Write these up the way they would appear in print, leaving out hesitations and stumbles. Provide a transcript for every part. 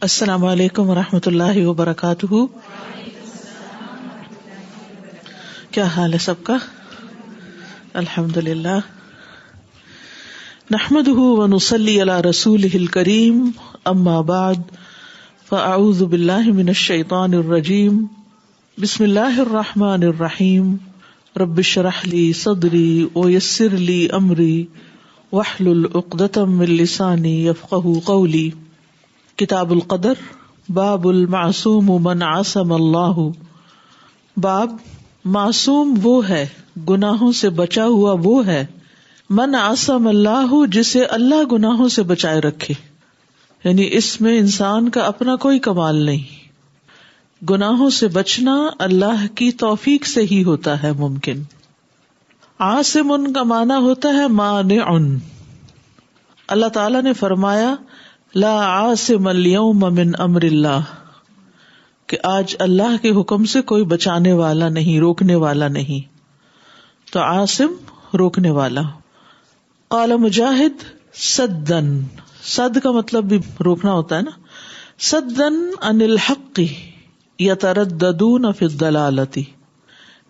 السلام علیکم ورحمۃ اللہ وبرکاتہ. کیا حال ہے سب کا؟ الحمدللہ. نحمده ونصلی علی رسولہ الکریم. اما بعد فاعوذ باللہ من الشیطان الرجیم. بسم اللہ الرحمن الرحیم. رب اشرح لی صدری ویسر لی امری واحلل عقدۃ من لسانی یفقہوا قولی. کتاب القدر. باب المعصوم من عصم اللہ. باب معصوم وہ ہے، گناہوں سے بچا ہوا وہ ہے، من عصم اللہ جسے اللہ گناہوں سے بچائے رکھے. یعنی اس میں انسان کا اپنا کوئی کمال نہیں، گناہوں سے بچنا اللہ کی توفیق سے ہی ہوتا ہے ممکن. عاصم کا معنی ہوتا ہے مانع. اللہ تعالی نے فرمایا لا عاصم اليوم من امر اللہ، کہ آج اللہ کے حکم سے کوئی بچانے والا نہیں، روکنے والا نہیں. تو عاصم روکنے والا. قال مجاہد سدن. صد کا مطلب بھی روکنا ہوتا ہے نا. سدن عن الحق یترددون فی الضلالۃ.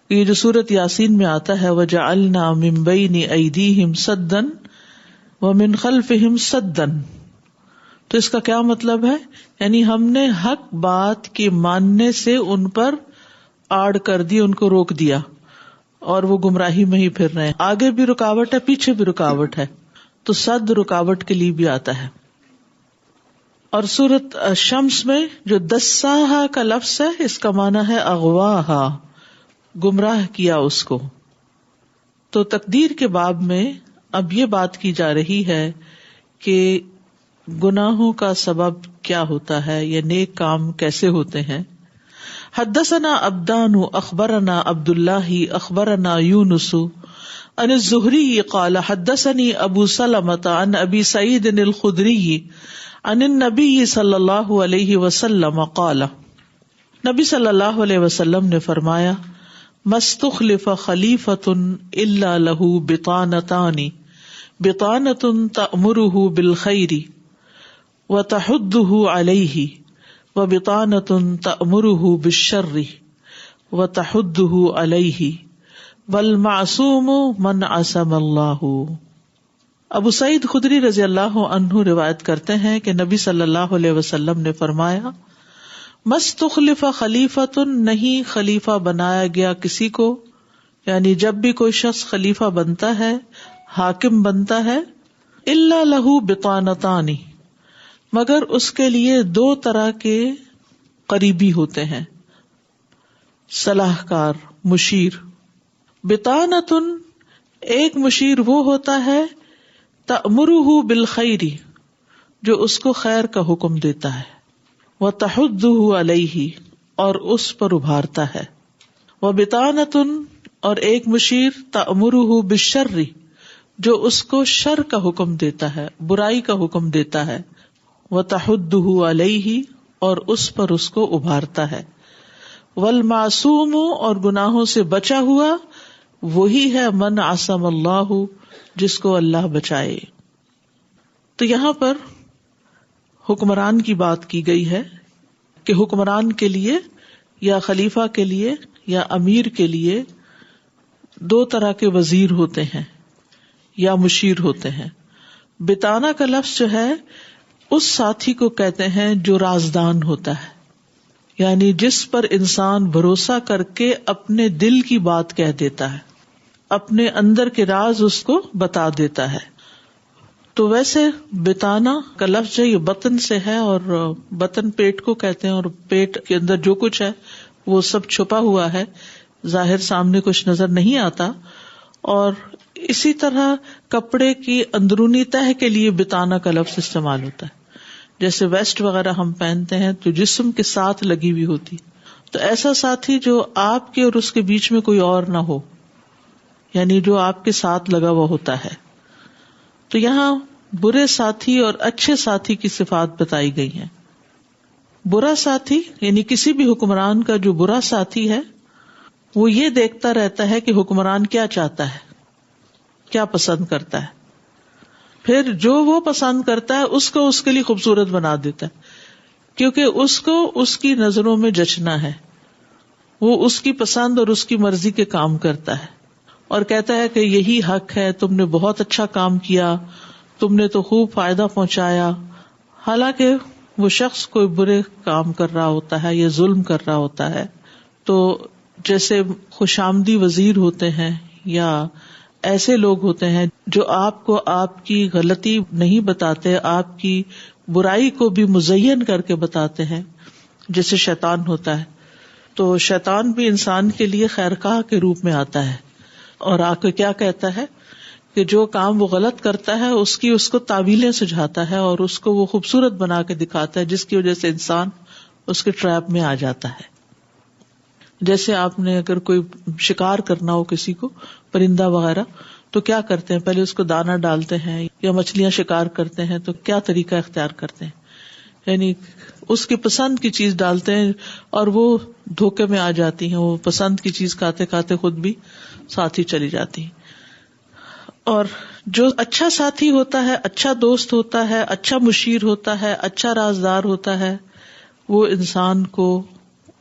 یہ جو سورۃ یاسین میں آتا ہے وجعلنا من بین ایدیہم سدا ومن خلفہم سدا، تو اس کا کیا مطلب ہے؟ یعنی ہم نے حق بات کے ماننے سے ان پر آڑ کر دی، ان کو روک دیا اور وہ گمراہی میں ہی پھر رہے ہیں. آگے بھی رکاوٹ ہے، پیچھے بھی رکاوٹ ہے، تو صد رکاوٹ کے لیے بھی آتا ہے. اور سورۃ شمس میں جو دساہا کا لفظ ہے، اس کا معنی ہے اغواہا، گمراہ کیا اس کو. تو تقدیر کے باب میں اب یہ بات کی جا رہی ہے کہ گناہوں کا سبب کیا ہوتا ہے، یا نیک کام کیسے ہوتے ہیں. حدثنا عبدان اخبرنا عبد اللہ اخبرنا یونس عن الزہری قال حدثني ابو سلمۃ عن ابی سعید الخدری عن النبی صلی اللہ علیہ وسلم قال، نبی صلی اللہ علیہ وسلم نے فرمایا مستخلف خلیفۃ الا له بطانتان، بطانۃ تأمره بالخیر وتحضه علیہ وبطانۃ تأمره بالشر وتحضه علیہ والمعصوم من عصم اللہ. ابو سعید خدری رضی اللہ عنہ روایت کرتے ہیں کہ نبی صلی اللہ علیہ وسلم نے فرمایا مستخلف خلیفۃ، نہیں خلیفہ بنایا گیا کسی کو، یعنی جب بھی کوئی شخص خلیفہ بنتا ہے، حاکم بنتا ہے، الا له بطانتان، مگر اس کے لیے دو طرح کے قریبی ہوتے ہیں، صلاح کار، مشیر. بطانۃ، ایک مشیر وہ ہوتا ہے تأمرہ بالخیر، جو اس کو خیر کا حکم دیتا ہے، وتحضہ علیہ، اور اس پر ابھارتا ہے. وبطانۃ، اور ایک مشیر تأمرہ بالشر، جو اس کو شر کا حکم دیتا ہے، برائی کا حکم دیتا ہے. وتحضہ علیہ، اور اس پر اس کو ابھارتا ہے. والمعصوم، اور گناہوں سے بچا ہوا وہی ہے من عصم اللہ، جس کو اللہ بچائے. تو یہاں پر حکمران کی بات کی گئی ہے کہ حکمران کے لیے یا خلیفہ کے لیے یا امیر کے لیے دو طرح کے وزیر ہوتے ہیں یا مشیر ہوتے ہیں. بتانا کا لفظ جو ہے اس ساتھی کو کہتے ہیں جو رازدان ہوتا ہے، یعنی جس پر انسان بھروسہ کر کے اپنے دل کی بات کہہ دیتا ہے، اپنے اندر کے راز اس کو بتا دیتا ہے. تو ویسے بتانا کا لفظ جو یہ بطن سے ہے، اور بطن پیٹ کو کہتے ہیں، اور پیٹ کے اندر جو کچھ ہے وہ سب چھپا ہوا ہے، ظاہر سامنے کچھ نظر نہیں آتا. اور اسی طرح کپڑے کی اندرونی تہہ کے لیے بتانا کا لفظ استعمال ہوتا ہے. جیسے ویسٹ وغیرہ ہم پہنتے ہیں تو جسم کے ساتھ لگی ہوئی ہوتی، تو ایسا ساتھی جو آپ کے اور اس کے بیچ میں کوئی اور نہ ہو، یعنی جو آپ کے ساتھ لگا ہوا ہوتا ہے. تو یہاں برے ساتھی اور اچھے ساتھی کی صفات بتائی گئی ہیں. برا ساتھی یعنی کسی بھی حکمران کا جو برا ساتھی ہے، وہ یہ دیکھتا رہتا ہے کہ حکمران کیا چاہتا ہے، کیا پسند کرتا ہے، پھر جو وہ پسند کرتا ہے اس کو اس کے لیے خوبصورت بنا دیتا ہے. کیونکہ اس کو اس کی نظروں میں جچنا ہے، وہ اس کی پسند اور اس کی مرضی کے کام کرتا ہے اور کہتا ہے کہ یہی حق ہے، تم نے بہت اچھا کام کیا، تم نے تو خوب فائدہ پہنچایا، حالانکہ وہ شخص کوئی برے کام کر رہا ہوتا ہے یا ظلم کر رہا ہوتا ہے. تو جیسے خوشامدی وزیر ہوتے ہیں یا ایسے لوگ ہوتے ہیں جو آپ کو آپ کی غلطی نہیں بتاتے، آپ کی برائی کو بھی مزین کر کے بتاتے ہیں، جیسے شیطان ہوتا ہے. تو شیطان بھی انسان کے لیے خیرخواہ کے روپ میں آتا ہے اور آ کے کیا کہتا ہے کہ جو کام وہ غلط کرتا ہے اس کو تعویلیں سجھاتا ہے اور اس کو وہ خوبصورت بنا کے دکھاتا ہے، جس کی وجہ سے انسان اس کے ٹریپ میں آ جاتا ہے. جیسے آپ نے اگر کوئی شکار کرنا ہو کسی کو، پرندہ وغیرہ، تو کیا کرتے ہیں؟ پہلے اس کو دانہ ڈالتے ہیں، یا مچھلیاں شکار کرتے ہیں تو کیا طریقہ اختیار کرتے ہیں؟ یعنی اس کی پسند کی چیز ڈالتے ہیں اور وہ دھوکے میں آ جاتی ہیں، وہ پسند کی چیز کھاتے کھاتے خود بھی ساتھ ہی چلی جاتی ہیں. اور جو اچھا ساتھی ہوتا ہے، اچھا دوست ہوتا ہے، اچھا مشیر ہوتا ہے، اچھا رازدار ہوتا ہے، وہ انسان کو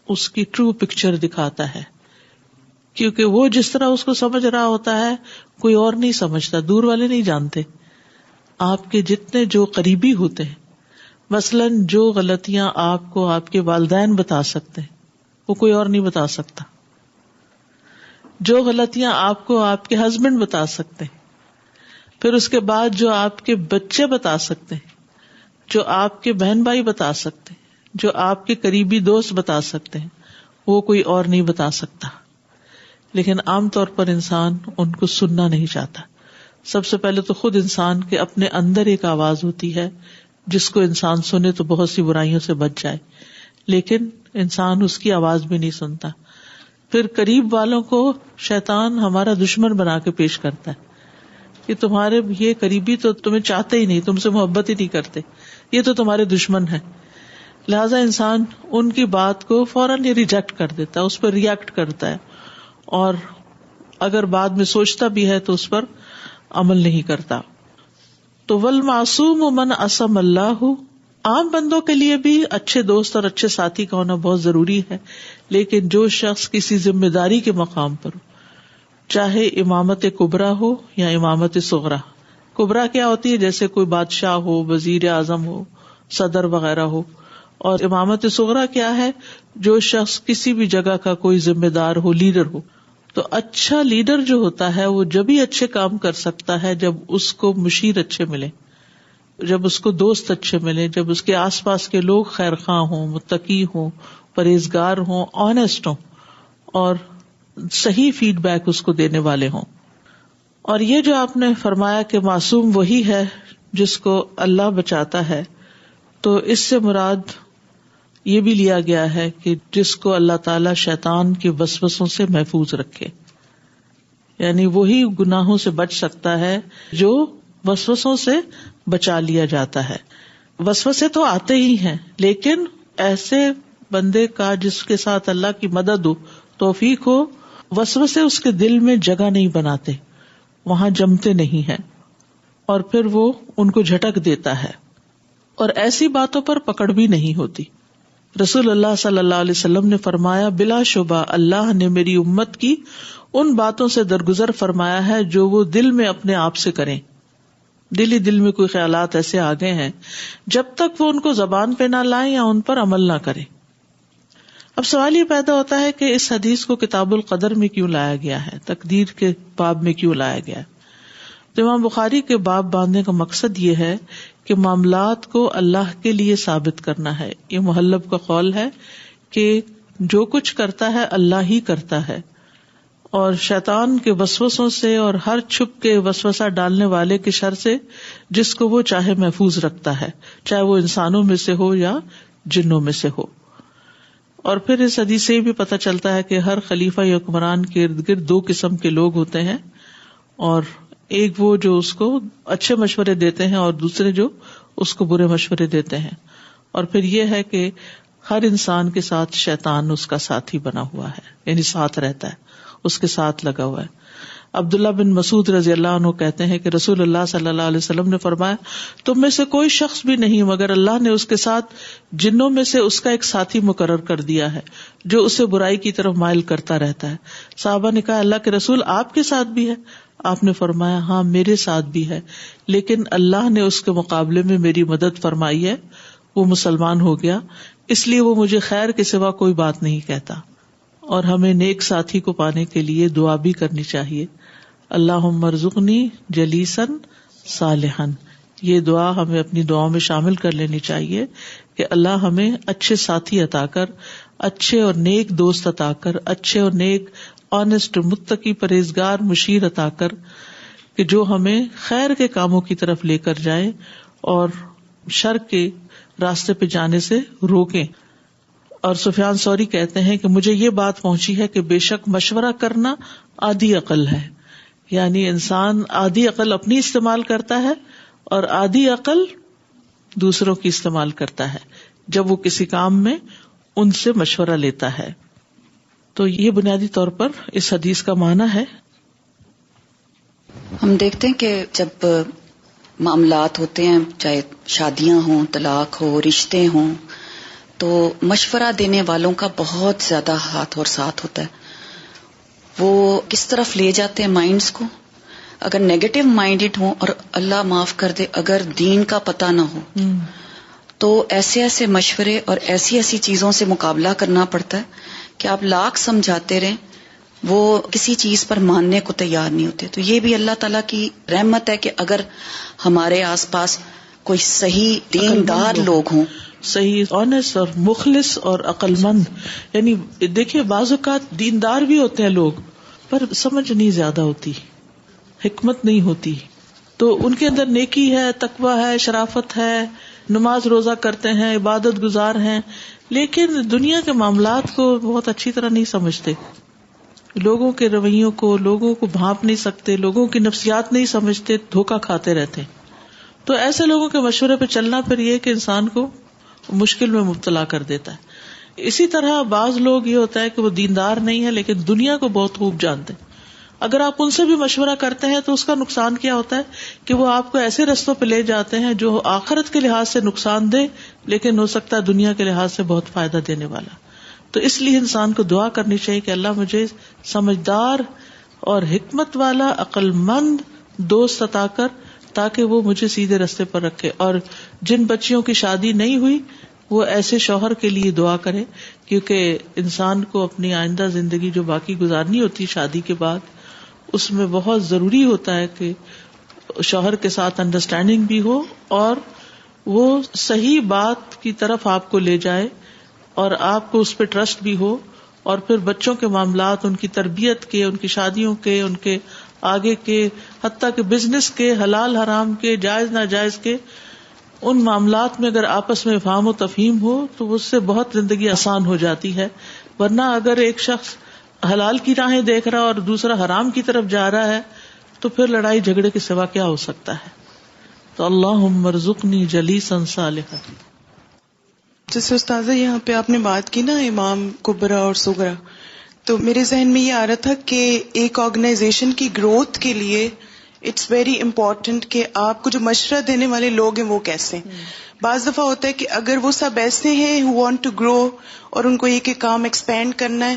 اس کی ٹرو پکچر دکھاتا ہے، کیونکہ وہ جس طرح اس کو سمجھ رہا ہوتا ہے کوئی اور نہیں سمجھتا، دور والے نہیں جانتے. آپ کے جتنے جو قریبی ہوتے ہیں، مثلاً جو غلطیاں آپ کو آپ کے والدین بتا سکتے ہیں وہ کوئی اور نہیں بتا سکتا. جو غلطیاں آپ کو آپ کے ہسبینڈ بتا سکتے ہیں، پھر اس کے بعد جو آپ کے بچے بتا سکتے ہیں، جو آپ کے بہن بھائی بتا سکتے ہیں، جو آپ کے قریبی دوست بتا سکتے ہیں، وہ کوئی اور نہیں بتا سکتا. لیکن عام طور پر انسان ان کو سننا نہیں چاہتا. سب سے پہلے تو خود انسان کے اپنے اندر ایک آواز ہوتی ہے جس کو انسان سنے تو بہت سی برائیوں سے بچ جائے، لیکن انسان اس کی آواز بھی نہیں سنتا. پھر قریب والوں کو شیطان ہمارا دشمن بنا کے پیش کرتا ہے کہ تمہارے یہ قریبی تو تمہیں چاہتے ہی نہیں، تم سے محبت ہی نہیں کرتے، یہ تو تمہارے دشمن ہیں. لہذا انسان ان کی بات کو فوراً یہ ریجیکٹ کر دیتا ہے، اس پر ریئیکٹ کرتا ہے، اور اگر بعد میں سوچتا بھی ہے تو اس پر عمل نہیں کرتا. تو والمعصوم من عصم اللہ، عام بندوں کے لیے بھی اچھے دوست اور اچھے ساتھی کا ہونا بہت ضروری ہے، لیکن جو شخص کسی ذمہ داری کے مقام پر ہو، چاہے امامت کبریٰ ہو یا امامت صغریٰ. کبریٰ کیا ہوتی ہے؟ جیسے کوئی بادشاہ ہو، وزیر اعظم ہو، صدر وغیرہ ہو. اور امامت صغریٰ کیا ہے؟ جو شخص کسی بھی جگہ کا کوئی ذمہ دار ہو، لیڈر ہو. تو اچھا لیڈر جو ہوتا ہے وہ جب ہی اچھے کام کر سکتا ہے جب اس کو مشیر اچھے ملے، جب اس کو دوست اچھے ملے، جب اس کے آس پاس کے لوگ خیر خواہ ہوں، متقی ہوں، پرہیزگار ہوں، آنیسٹ ہوں، اور صحیح فیڈ بیک اس کو دینے والے ہوں. اور یہ جو آپ نے فرمایا کہ معصوم وہی ہے جس کو اللہ بچاتا ہے، تو اس سے مراد یہ بھی لیا گیا ہے کہ جس کو اللہ تعالی شیطان کے وسوسوں سے محفوظ رکھے، یعنی وہی گناہوں سے بچ سکتا ہے جو وسوسوں سے بچا لیا جاتا ہے. وسوسے تو آتے ہی ہیں، لیکن ایسے بندے کا جس کے ساتھ اللہ کی مدد ہو، توفیق ہو، وسوسے اس کے دل میں جگہ نہیں بناتے، وہاں جمتے نہیں ہیں، اور پھر وہ ان کو جھٹک دیتا ہے، اور ایسی باتوں پر پکڑ بھی نہیں ہوتی. رسول اللہ صلی اللہ علیہ وسلم نے فرمایا، بلا شبہ اللہ نے میری امت کی ان باتوں سے درگزر فرمایا ہے جو وہ دل میں اپنے آپ سے کریں. دل ہی دل میں کوئی خیالات ایسے آ گئے ہیں، جب تک وہ ان کو زبان پہ نہ لائیں یا ان پر عمل نہ کریں. اب سوال یہ پیدا ہوتا ہے کہ اس حدیث کو کتاب القدر میں کیوں لایا گیا ہے، تقدیر کے باب میں کیوں لایا گیا ہے؟ تو امام بخاری کے باب باندھنے کا مقصد یہ ہے کہ معاملات کو اللہ کے لیے ثابت کرنا ہے. یہ محلب کا قول ہے کہ جو کچھ کرتا ہے اللہ ہی کرتا ہے، اور شیطان کے وسوسوں سے اور ہر چھپ کے وسوسہ ڈالنے والے کے شر سے جس کو وہ چاہے محفوظ رکھتا ہے، چاہے وہ انسانوں میں سے ہو یا جنوں میں سے ہو. اور پھر اس حدیث سے بھی پتہ چلتا ہے کہ ہر خلیفہ یا حکمران کے ارد گرد دو قسم کے لوگ ہوتے ہیں، اور ایک وہ جو اس کو اچھے مشورے دیتے ہیں اور دوسرے جو اس کو برے مشورے دیتے ہیں. اور پھر یہ ہے کہ ہر انسان کے ساتھ شیطان اس کا ساتھی بنا ہوا ہے، یعنی ساتھ رہتا ہے، اس کے ساتھ لگا ہوا ہے. عبداللہ بن مسعود رضی اللہ عنہ کہتے ہیں کہ رسول اللہ صلی اللہ علیہ وسلم نے فرمایا تم میں سے کوئی شخص بھی نہیں مگر اللہ نے اس کے ساتھ جنوں میں سے اس کا ایک ساتھی مقرر کر دیا ہے جو اسے برائی کی طرف مائل کرتا رہتا ہے. صحابہ نے کہا اللہ کے رسول آپ کے ساتھ بھی ہے؟ آپ نے فرمایا ہاں میرے ساتھ بھی ہے، لیکن اللہ نے اس کے مقابلے میں میری مدد فرمائی ہے، وہ مسلمان ہو گیا، اس لیے وہ مجھے خیر کے سوا کوئی بات نہیں کہتا. اور ہمیں نیک ساتھی کو پانے کے لیے دعا بھی کرنی چاہیے. اللہم ارزقنی جلیسن صالحن، یہ دعا ہمیں اپنی دعاؤں میں شامل کر لینی چاہیے کہ اللہ ہمیں اچھے ساتھی عطا کر، اچھے اور نیک دوست عطا کر، اچھے اور نیک آنےسٹ متقی پرہیزگار مشیر عطا کر کہ جو ہمیں خیر کے کاموں کی طرف لے کر جائیں اور شر کے راستے پہ جانے سے روکیں. اور سفیان ثوری کہتے ہیں کہ مجھے یہ بات پہنچی ہے کہ بے شک مشورہ کرنا آدھی عقل ہے، یعنی انسان آدھی عقل اپنی استعمال کرتا ہے اور آدھی عقل دوسروں کی استعمال کرتا ہے جب وہ کسی کام میں ان سے مشورہ لیتا ہے. تو یہ بنیادی طور پر اس حدیث کا معنی ہے. ہم دیکھتے ہیں کہ جب معاملات ہوتے ہیں، چاہے شادیاں ہوں، طلاق ہو، رشتے ہوں، تو مشورہ دینے والوں کا بہت زیادہ ہاتھ اور ساتھ ہوتا ہے. وہ کس طرف لے جاتے ہیں مائنڈز کو. اگر نیگیٹو مائنڈڈ ہوں، اور اللہ معاف کر دے اگر دین کا پتہ نہ ہو تو ایسے ایسے مشورے اور ایسی ایسی چیزوں سے مقابلہ کرنا پڑتا ہے کہ آپ لاکھ سمجھاتے رہیں وہ کسی چیز پر ماننے کو تیار نہیں ہوتے. تو یہ بھی اللہ تعالیٰ کی رحمت ہے کہ اگر ہمارے آس پاس کوئی صحیح دیندار لوگ ہوں، صحیح آنےسٹ اور مخلص اور عقل مند. یعنی دیکھیے بعض اوقات دیندار بھی ہوتے ہیں لوگ پر سمجھ نہیں زیادہ ہوتی، حکمت نہیں ہوتی، تو ان کے اندر نیکی ہے، تقویٰ ہے، شرافت ہے، نماز روزہ کرتے ہیں، عبادت گزار ہیں، لیکن دنیا کے معاملات کو بہت اچھی طرح نہیں سمجھتے، لوگوں کے رویوں کو، لوگوں کو بھانپ نہیں سکتے، لوگوں کی نفسیات نہیں سمجھتے، دھوکہ کھاتے رہتے. تو ایسے لوگوں کے مشورے پہ چلنا پھر یہ کہ انسان کو مشکل میں مبتلا کر دیتا ہے. اسی طرح بعض لوگ یہ ہوتا ہے کہ وہ دیندار نہیں ہے لیکن دنیا کو بہت خوب جانتے ہیں. اگر آپ ان سے بھی مشورہ کرتے ہیں تو اس کا نقصان کیا ہوتا ہے کہ وہ آپ کو ایسے رستوں پہ لے جاتے ہیں جو آخرت کے لحاظ سے نقصان دے لیکن ہو سکتا ہے دنیا کے لحاظ سے بہت فائدہ دینے والا. تو اس لیے انسان کو دعا کرنی چاہیے کہ اللہ مجھے سمجھدار اور حکمت والا عقل مند دوست عطا کر تاکہ وہ مجھے سیدھے رستے پر رکھے. اور جن بچیوں کی شادی نہیں ہوئی وہ ایسے شوہر کے لیے دعا کرے، کیونکہ انسان کو اپنی آئندہ زندگی جو باقی گزارنی ہوتی شادی کے بعد اس میں بہت ضروری ہوتا ہے کہ شوہر کے ساتھ انڈرسٹینڈنگ بھی ہو اور وہ صحیح بات کی طرف آپ کو لے جائے اور آپ کو اس پہ ٹرسٹ بھی ہو. اور پھر بچوں کے معاملات، ان کی تربیت کے، ان کی شادیوں کے، ان کے آگے کے، حتیٰ کہ بزنس کے، حلال حرام کے، جائز ناجائز کے، ان معاملات میں اگر آپس میں فہم و تفہیم ہو تو اس سے بہت زندگی آسان ہو جاتی ہے. ورنہ اگر ایک شخص حلال کی راہیں دیکھ رہا اور دوسرا حرام کی طرف جا رہا ہے تو پھر لڑائی جھگڑے کے سوا کیا ہو سکتا ہے. تو اللہم ارزقنی جلیسا صالحا. جیسے استاذہ یہاں پہ آپ نے بات کی نا امام کبرا اور صغرا، تو میرے ذہن میں یہ آ رہا تھا کہ ایک آرگنائزیشن کی گروتھ کے لیے اٹس ویری امپورٹنٹ کہ آپ کو جو مشورہ دینے والے لوگ ہیں وہ کیسے ہیں. بعض دفعہ ہوتا ہے کہ اگر وہ سب ایسے ہیں who want to grow اور ان کو ایک ایک کام ایکسپینڈ کرنا ہے،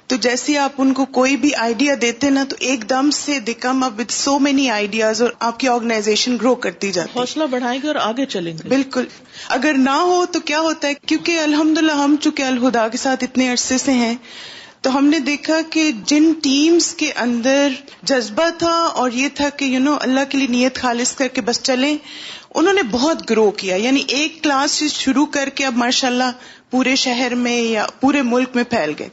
تو جیسے آپ ان کو کوئی بھی آئیڈیا دیتے نا تو ایک دم سے they come up with so many ideas اور آپ کی آرگنائزیشن گرو کرتی جاتی ہے. حوصلہ بڑھائیں گے اور آگے چلیں گے. بالکل. اگر نہ ہو تو کیا ہوتا ہے، کیونکہ الحمدللہ ہم چونکہ الہدا کے ساتھ اتنے عرصے سے ہیں تو ہم نے دیکھا کہ جن ٹیمز کے اندر جذبہ تھا اور یہ تھا کہ اللہ کے لیے نیت خالص کر کے بس چلیں، انہوں نے بہت گرو کیا. یعنی ایک کلاس سے شروع کر کے اب ماشاءاللہ پورے شہر میں یا پورے ملک میں پھیل گئے.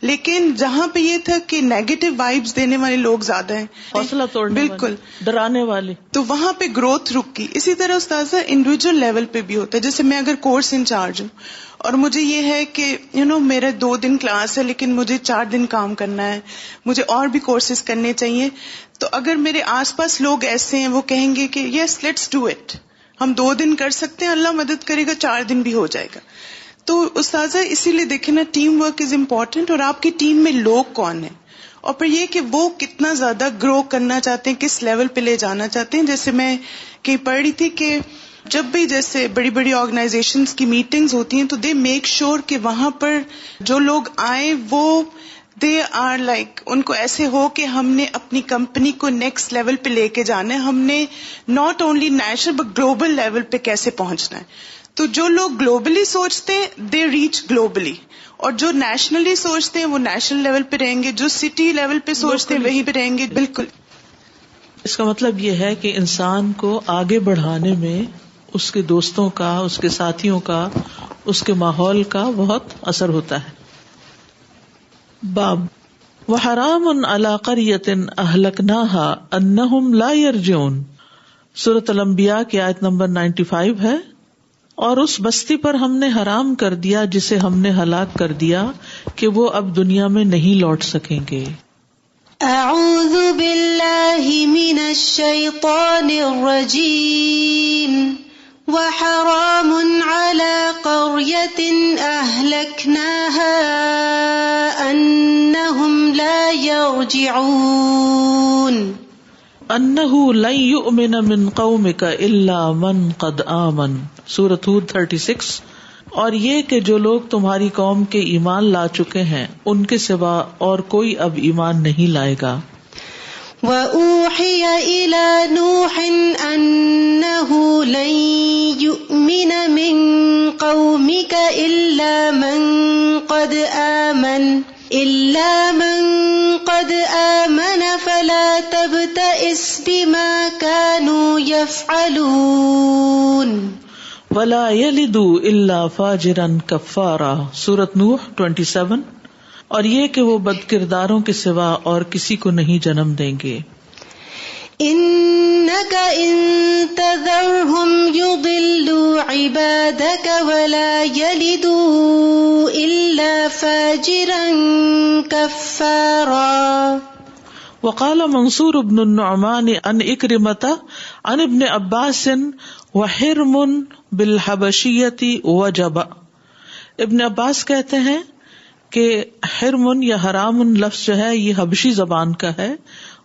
لیکن جہاں پہ یہ تھا کہ نیگیٹو وائبز دینے والے لوگ زیادہ ہیں، حوصلہ توڑنے بالکل ڈرانے والے، تو وہاں پہ گروتھ رک گئی. اسی طرح استاذہ انڈیویجول لیول پہ بھی ہوتا ہے. جیسے میں اگر کورس انچارج ہوں اور مجھے یہ ہے کہ میرا 2 دن کلاس ہے لیکن مجھے 4 دن کام کرنا ہے، مجھے اور بھی کورسز کرنے چاہیے، تو اگر میرے آس پاس لوگ ایسے ہیں وہ کہیں گے کہ یس لیٹس ڈو اٹ، ہم 2 دن کر سکتے ہیں، اللہ مدد کرے گا 4 دن بھی ہو جائے گا. تو استاذہ اسی لیے دیکھیں نا ٹیم ورک از امپورٹنٹ. اور آپ کی ٹیم میں لوگ کون ہیں اور پھر یہ کہ وہ کتنا زیادہ گرو کرنا چاہتے ہیں، کس لیول پہ لے جانا چاہتے ہیں. جیسے میں کہیں پڑھ رہی تھی کہ جب بھی جیسے بڑی بڑی آرگنائزیشنز کی میٹنگز ہوتی ہیں تو دے میک شور کہ وہاں پر جو لوگ آئیں وہ دے آر لائک ان کو ایسے ہو کہ ہم نے اپنی کمپنی کو نیکسٹ لیول پہ لے کے جانا ہے، ہم نے not only national but global level پہ کیسے پہنچنا ہے. تو جو لوگ گلوبلی سوچتے ہیں دے ریچ گلوبلی، اور جو نیشنلی سوچتے ہیں وہ نیشنل لیول پہ رہیں گے، جو سٹی لیول پہ سوچتے ہیں وہیں پہ رہیں گے. بالکل. اس کا مطلب یہ ہے کہ انسان کو آگے بڑھانے میں اس کے دوستوں کا، اس کے ساتھیوں کا، اس کے ماحول کا بہت اثر ہوتا ہے. باب وحرام علی قریۃ اہلکناها انہم لا یرجعون، سورۃ الانبیاء کی آیت نمبر 95 ہے. اور اس بستی پر ہم نے حرام کر دیا جسے ہم نے ہلاک کر دیا کہ وہ اب دنیا میں نہیں لوٹ سکیں گے. اعوذ باللہ من الشیطان الرجیم وحرام علی قریۃ اہلکناها انہم لا یرجعون. انہ لن یؤمن من قومک الا من قد آمن، سورۃ ہود 36. اور یہ کہ جو لوگ تمہاری قوم کے ایمان لا چکے ہیں ان کے سوا اور کوئی اب ایمان نہیں لائے گا. وَأُوحِيَ إِلَى نُوحٍ أَنَّهُ لَن يُؤْمِنَ مِن قَوْمِكَ إِلَّا مَن قَدْ آمَنَ فَلَا تَبْتَئِسْ بِمَا كَانُوا يَفْعَلُونَ. وَلَا يَلِدُوا إِلَّا فَاجِرًا كَفَّارًا، سورۃ نوح 27. اور یہ کہ وہ بد کرداروں کے سوا اور کسی کو نہیں جنم دیں گے. إِنَّكَ إِن تَذَرْهُمْ يُضِلُّوا عِبَادَكَ وَلَا يَلِدُوا إِلَّا فَاجِرًا كَفَّارًا. وقال منصور بن النعمان عن اکرمۃ عن ابن عباس وحرم بالحبشیۃ وجب. ابن عباس کہتے ہیں کہ حرمن یا حرام لفظ جو ہے یہ حبشی زبان کا ہے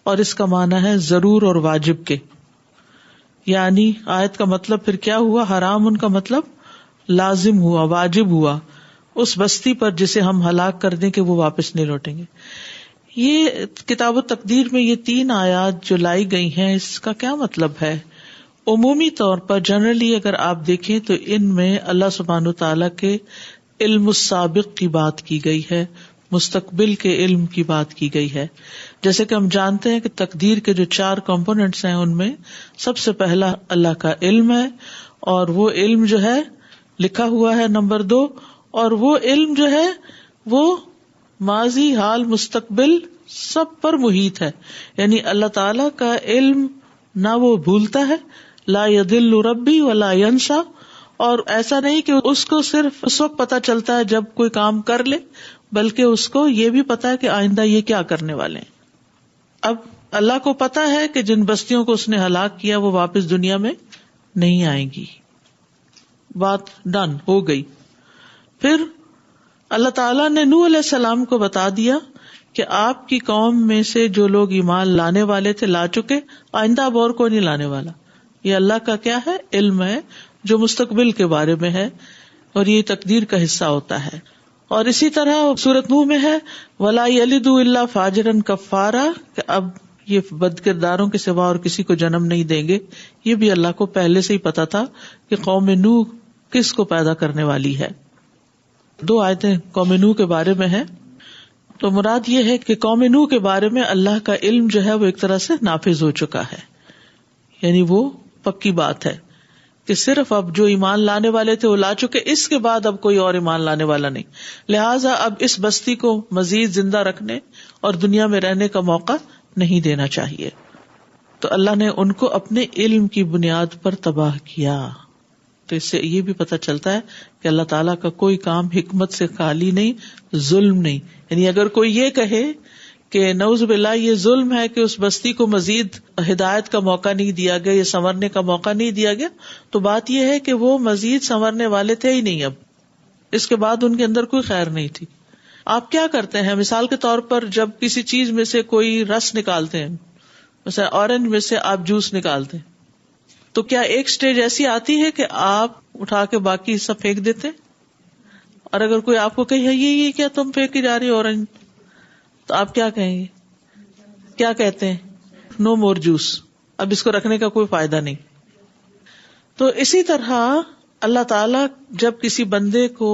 اور اس کا معنی ہے ضرور اور واجب کے. یعنی آیت کا مطلب پھر کیا ہوا؟ حرام کا مطلب لازم ہوا، واجب ہوا اس بستی پر جسے ہم ہلاک کر دیں کہ وہ واپس نہیں لوٹیں گے. یہ کتاب التقدیر میں یہ 3 آیات جو لائی گئی ہیں اس کا کیا مطلب ہے؟ عمومی طور پر جنرلی اگر آپ دیکھیں تو ان میں اللہ سبحانہ تعالیٰ کے علم السابق کی بات کی گئی ہے، مستقبل کے علم کی بات کی گئی ہے. جیسے کہ ہم جانتے ہیں کہ تقدیر کے جو 4 کمپوننٹس ہیں ان میں سب سے پہلا اللہ کا علم ہے، اور وہ علم جو ہے لکھا ہوا ہے نمبر 2، اور وہ علم جو ہے وہ ماضی، حال، مستقبل سب پر محیط ہے. یعنی اللہ تعالیٰ کا علم نہ وہ بھولتا ہے، لا یضل ربی ولا ینسا، اور ایسا نہیں کہ اس کو صرف اس وقت پتا چلتا ہے جب کوئی کام کر لے، بلکہ اس کو یہ بھی پتا ہے کہ آئندہ یہ کیا کرنے والے ہیں. اب اللہ کو پتا ہے کہ جن بستیوں کو اس نے ہلاک کیا وہ واپس دنیا میں نہیں آئیں گی. بات ڈن ہو گئی. پھر اللہ تعالیٰ نے نوح علیہ السلام کو بتا دیا کہ آپ کی قوم میں سے جو لوگ ایمان لانے والے تھے لا چکے، آئندہ اب اور کوئی نہیں لانے والا. یہ اللہ کا کیا ہے؟ علم ہے جو مستقبل کے بارے میں ہے، اور یہ تقدیر کا حصہ ہوتا ہے. اور اسی طرح سورۃ نوح میں ہے وَلَا يَلِدُوا إِلَّا فَاجِرًا كَفَّارًا، کہ اب یہ بد کرداروں کے سوا اور کسی کو جنم نہیں دیں گے. یہ بھی اللہ کو پہلے سے ہی پتا تھا کہ قوم نوح کس کو پیدا کرنے والی ہے. 2 آیتیں قوم نوح کے بارے میں ہیں. تو مراد یہ ہے کہ قوم نوح کے بارے میں اللہ کا علم جو ہے وہ ایک طرح سے نافذ ہو چکا ہے، یعنی وہ پکی بات ہے کہ صرف اب جو ایمان لانے والے تھے وہ لا چکے، اس کے بعد اب کوئی اور ایمان لانے والا نہیں. لہٰذا اب اس بستی کو مزید زندہ رکھنے اور دنیا میں رہنے کا موقع نہیں دینا چاہیے. تو اللہ نے ان کو اپنے علم کی بنیاد پر تباہ کیا. تو اس سے یہ بھی پتہ چلتا ہے کہ اللہ تعالیٰ کا کوئی کام حکمت سے خالی نہیں، ظلم نہیں. یعنی اگر کوئی یہ کہے کہ نعوذ باللہ یہ ظلم ہے کہ اس بستی کو مزید ہدایت کا موقع نہیں دیا گیا یا سنورنے کا موقع نہیں دیا گیا، تو بات یہ ہے کہ وہ مزید سنورنے والے تھے ہی نہیں. اب اس کے بعد ان کے اندر کوئی خیر نہیں تھی. آپ کیا کرتے ہیں؟ مثال کے طور پر جب کسی چیز میں سے کوئی رس نکالتے ہیں، مثلا اورنج میں سے آپ جوس نکالتے ہیں، تو کیا ایک سٹیج ایسی آتی ہے کہ آپ اٹھا کے باقی حصہ پھینک دیتے؟ اور اگر کوئی آپ کو کہے یہ کیا تم پھینک کے جا رہی اورنج، تو آپ کیا کہیں گے؟ کیا کہتے ہیں؟ نو مور جوس، اب اس کو رکھنے کا کوئی فائدہ نہیں. تو اسی طرح اللہ تعالی جب کسی بندے کو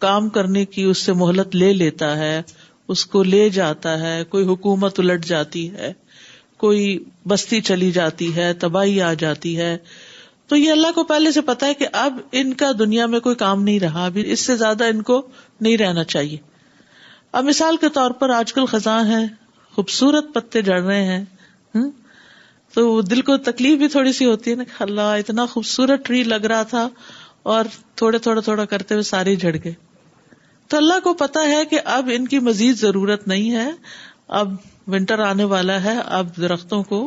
کام کرنے کی اس سے مہلت لے لیتا ہے، اس کو لے جاتا ہے، کوئی حکومت الٹ جاتی ہے، کوئی بستی چلی جاتی ہے، تباہی آ جاتی ہے، تو یہ اللہ کو پہلے سے پتا ہے کہ اب ان کا دنیا میں کوئی کام نہیں رہا، ابھی اس سے زیادہ ان کو نہیں رہنا چاہیے. اب مثال کے طور پر آج کل خزاں ہے، خوبصورت پتے جڑ رہے ہیں، تو دل کو تکلیف بھی تھوڑی سی ہوتی ہے نا، اللہ اتنا خوبصورت ٹری لگ رہا تھا اور تھوڑا کرتے ہوئے سارے جھڑ گئے. تو اللہ کو پتا ہے کہ اب ان کی مزید ضرورت نہیں ہے، اب ونٹر آنے والا ہے، اب درختوں کو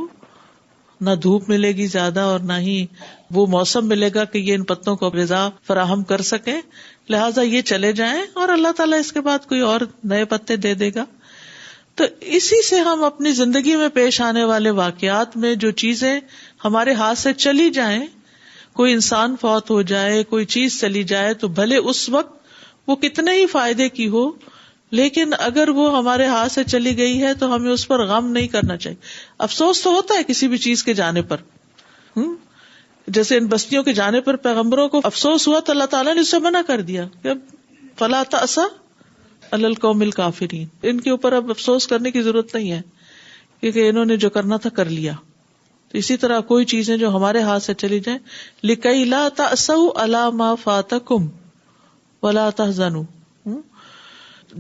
نہ دھوپ ملے گی زیادہ اور نہ ہی وہ موسم ملے گا کہ یہ ان پتوں کو غذا فراہم کر سکیں، لہٰذا یہ چلے جائیں اور اللہ تعالیٰ اس کے بعد کوئی اور نئے پتے دے دے گا. تو اسی سے ہم اپنی زندگی میں پیش آنے والے واقعات میں جو چیزیں ہمارے ہاتھ سے چلی جائیں، کوئی انسان فوت ہو جائے، کوئی چیز چلی جائے، تو بھلے اس وقت وہ کتنے ہی فائدے کی ہو، لیکن اگر وہ ہمارے ہاتھ سے چلی گئی ہے تو ہمیں اس پر غم نہیں کرنا چاہیے. افسوس تو ہوتا ہے کسی بھی چیز کے جانے پر، جیسے ان بستیوں کے جانے پر پیغمبروں کو افسوس ہوا تو اللہ تعالیٰ نے اس سے منع کر دیا کہ فلا تأسا علی القوم الکافرین، ان کے اوپر اب افسوس کرنے کی ضرورت نہیں ہے کیونکہ انہوں نے جو کرنا تھا کر لیا. تو اسی طرح کوئی چیزیں جو ہمارے ہاتھ سے چلی جائیں، لکی لا تأسوا علی ما فاتکم ولا تحزنوا،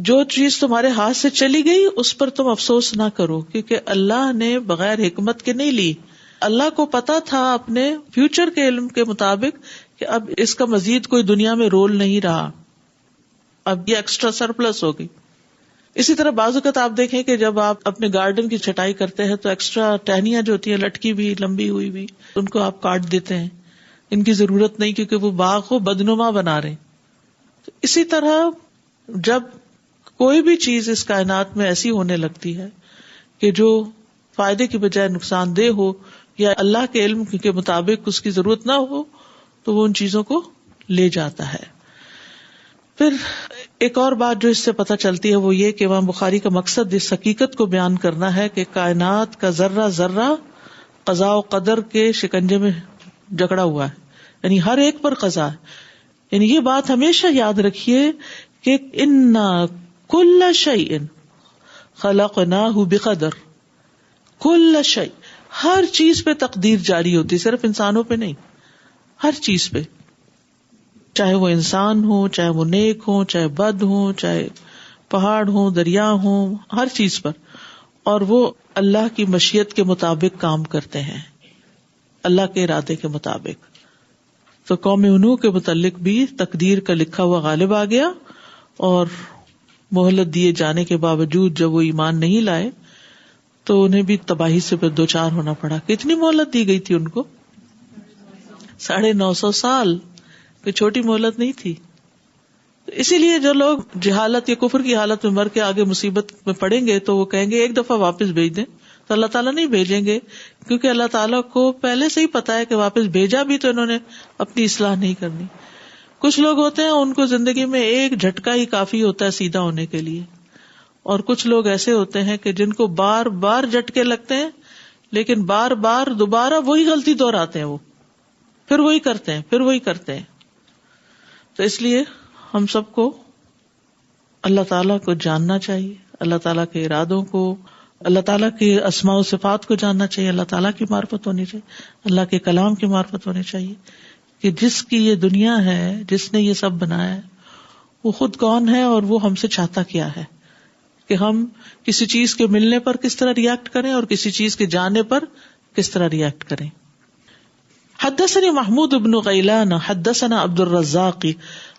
جو چیز تمہارے ہاتھ سے چلی گئی اس پر تم افسوس نہ کرو، کیونکہ اللہ نے بغیر حکمت کے نہیں لی. اللہ کو پتا تھا اپنے فیوچر کے علم کے مطابق کہ اب اس کا مزید کوئی دنیا میں رول نہیں رہا، اب یہ ایکسٹرا سرپلس ہوگی. اسی طرح بعض اوقات آپ دیکھیں کہ جب آپ اپنے گارڈن کی چھٹائی کرتے ہیں تو ایکسٹرا ٹہنیاں جو ہوتی ہیں لٹکی بھی لمبی ہوئی بھی، ان کو آپ کاٹ دیتے ہیں، ان کی ضرورت نہیں کیونکہ وہ باغ کو بدنما بنا رہے ہیں. تو اسی طرح جب کوئی بھی چیز اس کائنات میں ایسی ہونے لگتی ہے کہ جو فائدے کی بجائے نقصان دہ ہو یا اللہ کے علم کے مطابق اس کی ضرورت نہ ہو تو وہ ان چیزوں کو لے جاتا ہے. پھر ایک اور بات جو اس سے پتہ چلتی ہے وہ یہ کہ امام بخاری کا مقصد اس حقیقت کو بیان کرنا ہے کہ کائنات کا ذرہ ذرہ قضاء و قدر کے شکنجے میں جکڑا ہوا ہے، یعنی ہر ایک پر قضا ہے. یعنی یہ بات ہمیشہ یاد رکھیے کہ انا کل شیء خلقناہ بقدر، کل شیء، ہر چیز پہ تقدیر جاری ہوتی، صرف انسانوں پہ نہیں، ہر چیز پہ، چاہے وہ انسان ہو، چاہے وہ نیک ہو، چاہے بد ہو، چاہے پہاڑ ہو، دریا ہو، ہر چیز پر. اور وہ اللہ کی مشیت کے مطابق کام کرتے ہیں، اللہ کے ارادے کے مطابق. تو قوم نوح کے متعلق بھی تقدیر کا لکھا ہوا غالب آ گیا، اور مہلت دیے جانے کے باوجود جب وہ ایمان نہیں لائے تو انہیں بھی تباہی سے پھر دوچار ہونا پڑا. کتنی مہلت دی گئی تھی ان کو؟ 950 سال، کوئی چھوٹی مہلت نہیں تھی. اسی لیے جو لوگ جہالت یا کفر کی حالت میں مر کے آگے مصیبت میں پڑیں گے تو وہ کہیں گے ایک دفعہ واپس بھیج دیں، تو اللہ تعالیٰ نہیں بھیجیں گے، کیونکہ اللہ تعالیٰ کو پہلے سے ہی پتا ہے کہ واپس بھیجا بھی تو انہوں نے اپنی اصلاح نہیں کرنی. کچھ لوگ ہوتے ہیں ان کو زندگی میں ایک جھٹکا ہی کافی ہوتا ہے سیدھا ہونے کے لیے، اور کچھ لوگ ایسے ہوتے ہیں کہ جن کو بار بار جھٹکے لگتے ہیں لیکن بار بار دوبارہ وہی غلطی دہراتے ہیں، وہ پھر وہی کرتے ہیں. تو اس لیے ہم سب کو اللہ تعالیٰ کو جاننا چاہیے، اللہ تعالیٰ کے ارادوں کو، اللہ تعالیٰ کے اسماء و صفات کو جاننا چاہیے، اللہ تعالیٰ کی معرفت ہونی چاہیے، اللہ کے کلام کی معرفت ہونی چاہیے کہ جس کی یہ دنیا ہے، جس نے یہ سب بنایا ہے، وہ خود کون ہے اور وہ ہم سے چاہتا کیا ہے، کہ ہم کسی چیز کے ملنے پر کس طرح ریئیکٹ کریں اور کسی چیز کے جانے پر کس طرح ریئیکٹ کریں. حدثني محمود بن غیلان حدثنا عبد الرزاق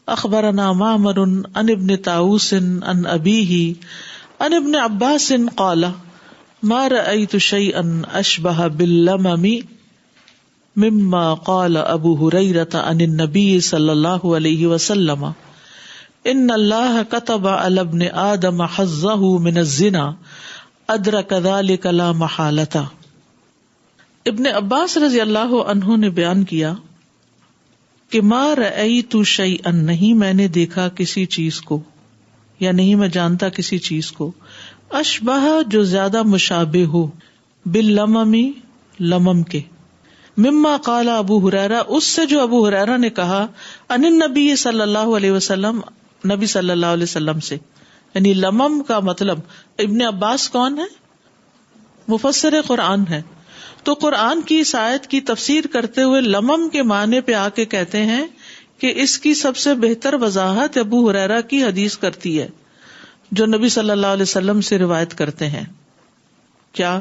اخبرنا معمر عن ابن طاووس عن ابیہ عن ابن عباس قال ما رأيت شيئا اشبه باللمم مما قال ابو ہریرہ عن النبی صلی اللہ علیہ وسلم ان اللہ کتب علی ابن آدم حظہ من الزنا ادرک ذلک لا محالۃ. ابن عباس رضی اللہ عنہ نے بیان کیا کہ ما رأیت شیئا، نہیں میں نے دیکھا کسی چیز کو یا نہیں میں جانتا کسی چیز کو، اشبہ جو زیادہ مشابہ ہو، باللمم لمم کے، مما قال ابو ہریرہ اس سے جو ابو ہریرہ نے کہا، ان النبی صلی اللہ علیہ وسلم، نبی صلی اللہ علیہ وسلم سے. یعنی لمم کا مطلب، ابن عباس کون ہے؟ مفسر قرآن ہے. تو قرآن کی اس آیت کی تفسیر کرتے ہوئے لمم کے معنی پہ آ کے کہتے ہیں کہ اس کی سب سے بہتر وضاحت ابو ہریرہ کی حدیث کرتی ہے جو نبی صلی اللہ علیہ وسلم سے روایت کرتے ہیں. کیا؟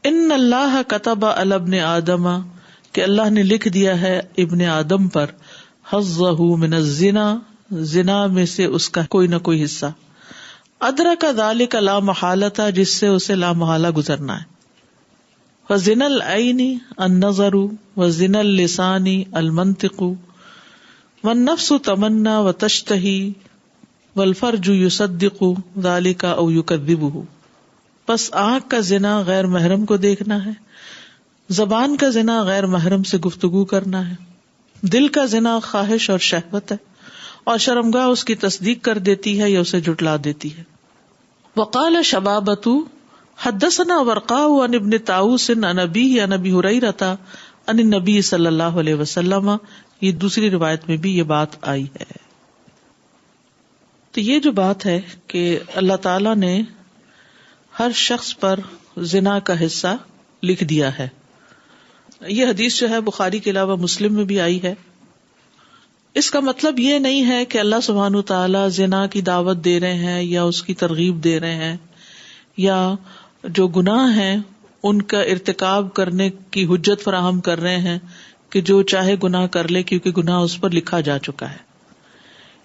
ان اللہ کتب علی ابن آدم، کہ اللہ نے لکھ دیا ہے ابن آدم پر، حظہ من الزنا، زنا میں سے اس کا کوئی نہ کوئی حصہ، ادرک ذلک لا محالۃ، جس سے اسے لا محالہ گزرنا ہے. وزنا العین النظر، وزنا اللسان المنطق، والنفس تمنا وتشتہی، والفرج یصدق ذلك او یکذبہ. بس آنکھ کا زنا غیر محرم کو دیکھنا ہے، زبان کا زنا غیر محرم سے گفتگو کرنا ہے، دل کا زنا خواہش اور شہوت ہے، اور شرمگاہ اس کی تصدیق کر دیتی ہے یا اسے جھٹلا دیتی ہے. وقال شبابۃ حدثنا ورقاء عن ابن طاووس عن ابیہ عن ابی ہریرہ عن النبی صلی اللہ علیہ وسلم. یہ دوسری روایت میں بھی یہ بات آئی ہے. تو یہ جو بات ہے کہ اللہ تعالی نے ہر شخص پر زنا کا حصہ لکھ دیا ہے، یہ حدیث جو ہے بخاری کے علاوہ مسلم میں بھی آئی ہے. اس کا مطلب یہ نہیں ہے کہ اللہ سبحانہ وتعالی زنا کی دعوت دے رہے ہیں یا اس کی ترغیب دے رہے ہیں یا جو گناہ ہیں ان کا ارتکاب کرنے کی حجت فراہم کر رہے ہیں کہ جو چاہے گناہ کر لے کیونکہ گناہ اس پر لکھا جا چکا ہے.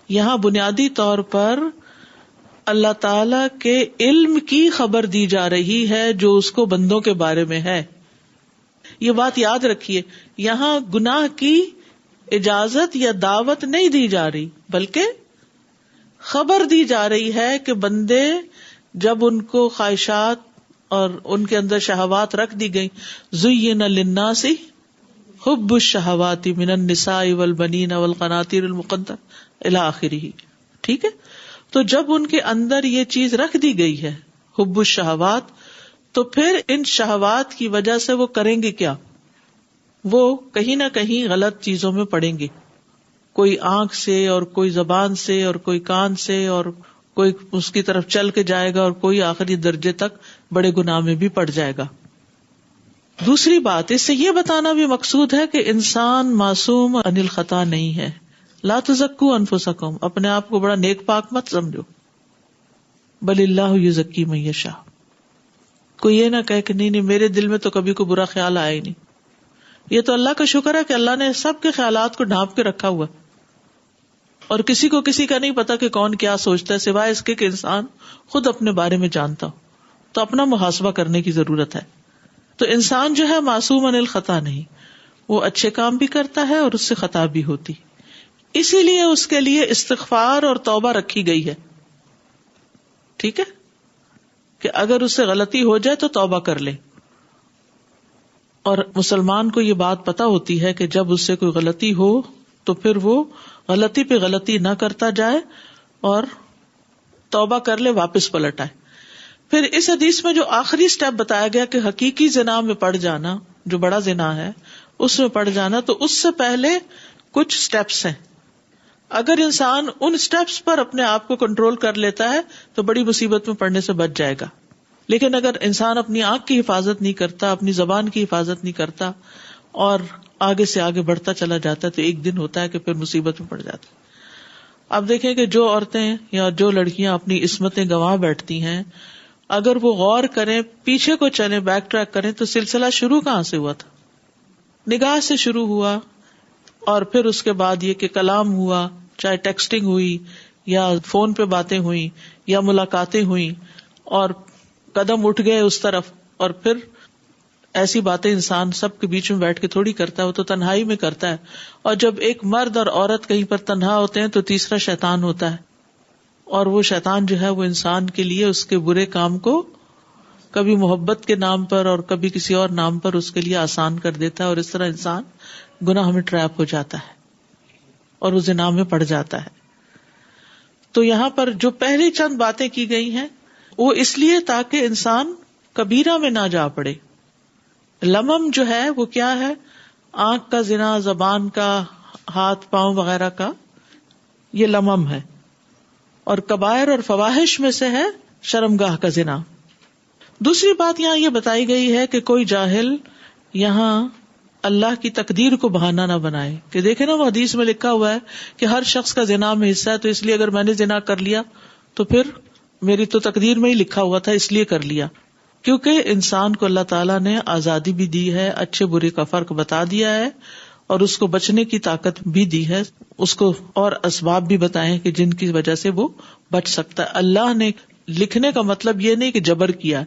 یہاں بنیادی طور پر اللہ تعالی کے علم کی خبر دی جا رہی ہے جو اس کو بندوں کے بارے میں ہے. یہ بات یاد رکھیے، یہاں گناہ کی اجازت یا دعوت نہیں دی جا رہی، بلکہ خبر دی جا رہی ہے کہ بندے جب ان کو خواہشات اور ان کے اندر شہوات رکھ دی گئی، زین للناس حب الشہوات من النساء والبنین والقناطیر المقنطرۃ الی آخرہ. ٹھیک ہے، تو جب ان کے اندر یہ چیز رکھ دی گئی ہے حب الشہوات، تو پھر ان شہوات کی وجہ سے وہ کریں گے کیا؟ وہ کہیں نہ کہیں غلط چیزوں میں پڑیں گے، کوئی آنکھ سے اور کوئی زبان سے اور کوئی کان سے اور کوئی اس کی طرف چل کے جائے گا اور کوئی آخری درجے تک بڑے گناہ میں بھی پڑ جائے گا. دوسری بات، اس سے یہ بتانا بھی مقصود ہے کہ انسان معصوم عن الخطا نہیں ہے. لا تزکوا انفسکم، اپنے آپ کو بڑا نیک پاک مت سمجھو، بل اللہ یزکی من یشاء. کوئی یہ نہ کہے کہ نہیں میرے دل میں تو کبھی کوئی برا خیال آیا ہی نہیں. یہ تو اللہ کا شکر ہے کہ اللہ نے سب کے خیالات کو ڈھانپ کے رکھا ہوا، اور کسی کو کسی کا نہیں پتا کہ کون کیا سوچتا ہے سوائے اس کے کہ انسان خود اپنے بارے میں جانتا ہو. تو اپنا محاسبہ کرنے کی ضرورت ہے. تو انسان جو ہے معصوم عن الخطا نہیں، وہ اچھے کام بھی کرتا ہے اور اس سے خطا بھی ہوتی، اسی لیے اس کے لیے استغفار اور توبہ رکھی گئی ہے. ٹھیک ہے، کہ اگر اس سے غلطی ہو جائے تو توبہ کر لے. اور مسلمان کو یہ بات پتا ہوتی ہے کہ جب اس سے کوئی غلطی ہو تو پھر وہ غلطی پہ غلطی نہ کرتا جائے اور توبہ کر لے، واپس پلٹ آئے. پھر اس حدیث میں جو آخری سٹیپ بتایا گیا کہ حقیقی زنا میں پڑ جانا، جو بڑا زنا ہے اس میں پڑ جانا، تو اس سے پہلے کچھ سٹیپس ہیں. اگر انسان ان سٹیپس پر اپنے آپ کو کنٹرول کر لیتا ہے تو بڑی مصیبت میں پڑنے سے بچ جائے گا. لیکن اگر انسان اپنی آنکھ کی حفاظت نہیں کرتا، اپنی زبان کی حفاظت نہیں کرتا اور آگے سے آگے بڑھتا چلا جاتا ہے تو ایک دن ہوتا ہے کہ پھر مصیبت میں پڑ جاتا ہے. اب دیکھیں کہ جو عورتیں یا جو لڑکیاں اپنی عصمتیں گنوا بیٹھتی ہیں، اگر وہ غور کریں، پیچھے کو چلیں، بیک ٹریک کریں تو سلسلہ شروع کہاں سے ہوا تھا؟ نگاہ سے شروع ہوا، اور پھر اس کے بعد یہ کہ کلام ہوا، چاہے ٹیکسٹنگ ہوئی یا فون پہ باتیں ہوئی یا ملاقاتیں ہوئی، اور قدم اٹھ گئے اس طرف، اور پھر ایسی باتیں انسان سب کے بیچ میں بیٹھ کے تھوڑی کرتا ہے، وہ تو تنہائی میں کرتا ہے. اور جب ایک مرد اور عورت کہیں پر تنہا ہوتے ہیں تو تیسرا شیطان ہوتا ہے، اور وہ شیطان جو ہے وہ انسان کے لیے اس کے برے کام کو کبھی محبت کے نام پر اور کبھی کسی اور نام پر اس کے لیے آسان کر دیتا ہے، اور اس طرح انسان گناہ میں ٹریپ ہو جاتا ہے اور وہ زنا میں پڑ جاتا ہے. تو یہاں پر جو پہلی چند باتیں کی گئی ہیں وہ اس لیے تاکہ انسان کبیرہ میں نہ جا پڑے. لمم جو ہے وہ کیا ہے؟ آنکھ کا زنا، زبان کا، ہاتھ پاؤں وغیرہ کا، یہ لمم ہے. اور کبائر اور فواحش میں سے ہے شرمگاہ کا زنا. دوسری بات یہاں یہ بتائی گئی ہے کہ کوئی جاہل یہاں اللہ کی تقدیر کو بہانہ نہ بنائے کہ دیکھیں نا وہ حدیث میں لکھا ہوا ہے کہ ہر شخص کا زنا میں حصہ ہے، تو اس لیے اگر میں نے زنا کر لیا تو پھر میری تو تقدیر میں ہی لکھا ہوا تھا اس لیے کر لیا. کیونکہ انسان کو اللہ تعالیٰ نے آزادی بھی دی ہے، اچھے برے کا فرق بتا دیا ہے، اور اس کو بچنے کی طاقت بھی دی ہے، اس کو اور اسباب بھی بتائے ہیں کہ جن کی وجہ سے وہ بچ سکتا ہے. اللہ نے لکھنے کا مطلب یہ نہیں کہ جبر کیا،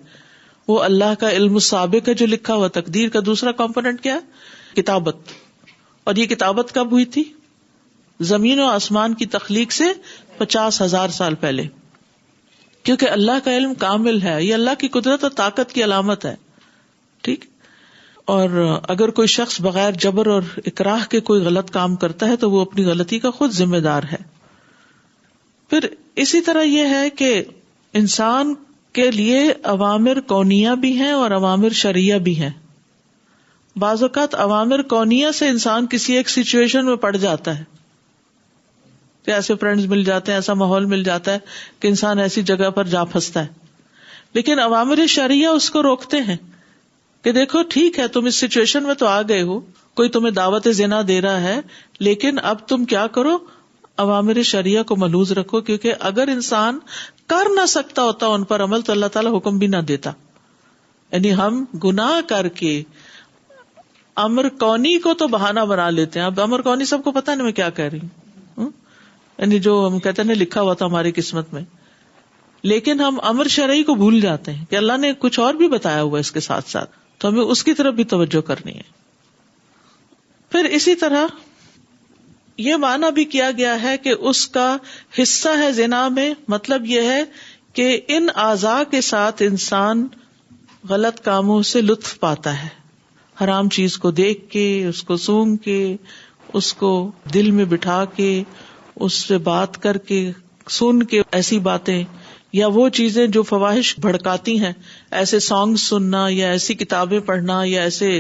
وہ اللہ کا علم سابق ہے جو لکھا ہوا. تقدیر کا دوسرا کمپوننٹ کیا ہے؟ کتابت. اور یہ کتابت کب ہوئی تھی؟ زمین و آسمان کی تخلیق سے 50,000 سال پہلے. کیونکہ اللہ کا علم کامل ہے، یہ اللہ کی قدرت اور طاقت کی علامت ہے. ٹھیک. اور اگر کوئی شخص بغیر جبر اور اکراہ کے کوئی غلط کام کرتا ہے تو وہ اپنی غلطی کا خود ذمہ دار ہے. پھر اسی طرح یہ ہے کہ انسان کے لیے اوامر کونیہ بھی ہیں اور اوامر شرعیہ بھی ہیں. بعض اوقات اوامر کونیہ سے انسان کسی ایک سچویشن میں پڑ جاتا ہے کہ ایسے فرینڈز مل جاتے ہیں، ایسا ماحول مل جاتا ہے کہ انسان ایسی جگہ پر جا پھنستا ہے. لیکن اوامر شرعیہ اس کو روکتے ہیں کہ دیکھو ٹھیک ہے تم اس سچویشن میں تو آ گئے ہو، کوئی تمہیں دعوت زنا دے رہا ہے، لیکن اب تم کیا کرو، اوامر شرعیہ کو ملحوظ رکھو. کیونکہ اگر انسان کر نہ سکتا ہوتا ان پر عمل تو اللہ تعالیٰ حکم بھی نہ دیتا. یعنی ہم گناہ کر کے امر کونی کو تو بہانہ بنا لیتے ہیں. اب امر کونی سب کو پتا نہیں میں کیا کہہ رہی ہوں، یعنی جو ہم کہتے ہیں لکھا ہوا تھا ہماری قسمت میں، لیکن ہم امر شرعی کو بھول جاتے ہیں کہ اللہ نے کچھ اور بھی بتایا ہوا اس کے ساتھ ساتھ، تو ہمیں اس کی طرف بھی توجہ کرنی ہے. پھر اسی طرح یہ معنی بھی کیا گیا ہے کہ اس کا حصہ ہے زنا میں. مطلب یہ ہے کہ ان اعضاء کے ساتھ انسان غلط کاموں سے لطف پاتا ہے، حرام چیز کو دیکھ کے، اس کو سونگ کے، اس کو دل میں بٹھا کے، اس سے بات کر کے، سن کے ایسی باتیں، یا وہ چیزیں جو فواحش بھڑکاتی ہیں، ایسے سانگ سننا یا ایسی کتابیں پڑھنا یا ایسے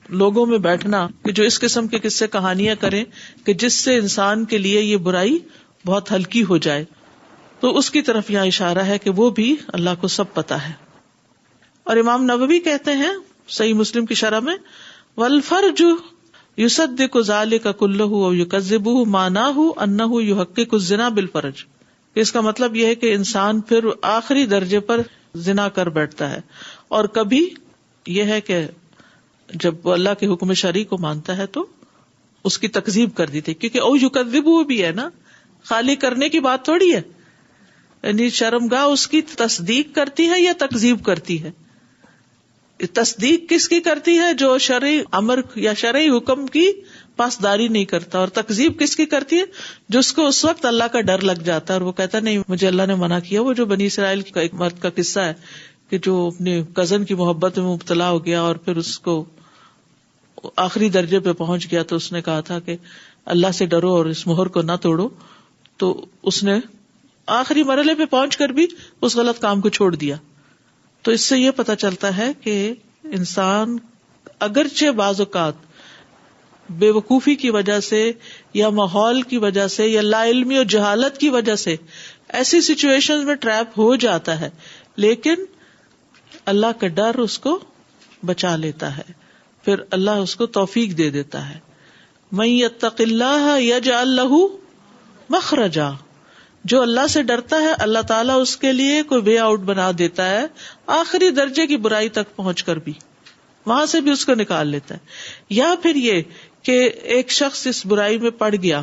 لوگوں میں بیٹھنا کہ جو اس قسم کے قصے کہانیاں کریں کہ جس سے انسان کے لیے یہ برائی بہت ہلکی ہو جائے. تو اس کی طرف یہاں اشارہ ہے کہ وہ بھی اللہ کو سب پتا ہے. اور امام نووی کہتے ہیں صحیح مسلم کی شرح میں، والفرج یصدق ذلک کلہ و یکذبہ معناہ انہ یحقق الزنا بالفرج. اس کا مطلب یہ ہے کہ انسان پھر آخری درجے پر زنا کر بیٹھتا ہے. اور کبھی یہ ہے کہ جب وہ اللہ کے حکم شرعی کو مانتا ہے تو اس کی تکذیب کر دیتے، کیونکہ او یکذبہ بھی ہے نا، خالی کرنے کی بات تھوڑی ہے. یعنی شرمگاہ اس کی تصدیق کرتی ہے یا تکذیب کرتی ہے؟ تصدیق کس کی کرتی ہے؟ جو شرعی امر یا شرعی حکم کی پاسداری نہیں کرتا. اور تکذیب کس کی کرتی ہے؟ جس کو اس وقت اللہ کا ڈر لگ جاتا ہے اور وہ کہتا نہیں مجھے اللہ نے منع کیا. وہ جو بنی اسرائیل کا ایک مرد کا قصہ ہے کہ جو اپنے کزن کی محبت میں مبتلا ہو گیا اور پھر اس کو آخری درجے پہ پہنچ گیا تو اس نے کہا تھا کہ اللہ سے ڈرو اور اس مہر کو نہ توڑو. تو اس نے آخری مرحلے پہ پہنچ کر بھی اس غلط کام کو چھوڑ دیا. تو اس سے یہ پتہ چلتا ہے کہ انسان اگرچہ بعض اوقات بے وقوفی کی وجہ سے یا ماحول کی وجہ سے یا لا علمی اور جہالت کی وجہ سے ایسی سچویشن میں ٹریپ ہو جاتا ہے، لیکن اللہ کا ڈر اس کو بچا لیتا ہے، پھر اللہ اس کو توفیق دے دیتا ہے. من یتق اللہ یجعل لہ مخرجا. جو اللہ سے ڈرتا ہے اللہ تعالیٰ اس کے لیے کوئی وے آؤٹ بنا دیتا ہے، آخری درجے کی برائی تک پہنچ کر بھی وہاں سے بھی اس کو نکال لیتا ہے. یا پھر یہ کہ ایک شخص اس برائی میں پڑ گیا،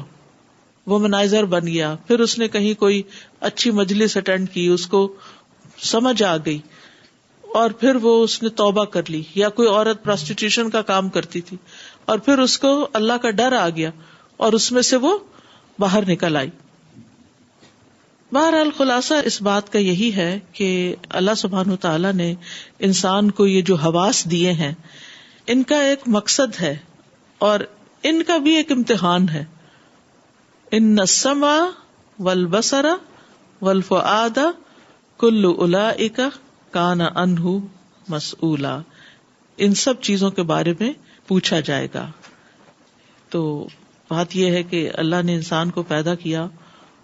وہ منائزر بن گیا، پھر اس نے کہیں کوئی اچھی مجلس اٹینڈ کی، اس کو سمجھ آ گئی، اور پھر وہ اس نے توبہ کر لی، یا کوئی عورت پراسٹیٹیوشن کا کام کرتی تھی اور پھر اس کو اللہ کا ڈر آ گیا اور اس میں سے وہ باہر نکل آئی. بہرحال خلاصہ اس بات کا یہی ہے کہ اللہ سبحانہ وتعالی نے انسان کو یہ جو حواس دیے ہیں ان کا ایک مقصد ہے اور ان کا بھی ایک امتحان ہے. ان السمع والبصر والفؤاد کل اولئک کان عنہ مسئولا، ان سب چیزوں کے بارے میں پوچھا جائے گا. تو بات یہ ہے کہ اللہ نے انسان کو پیدا کیا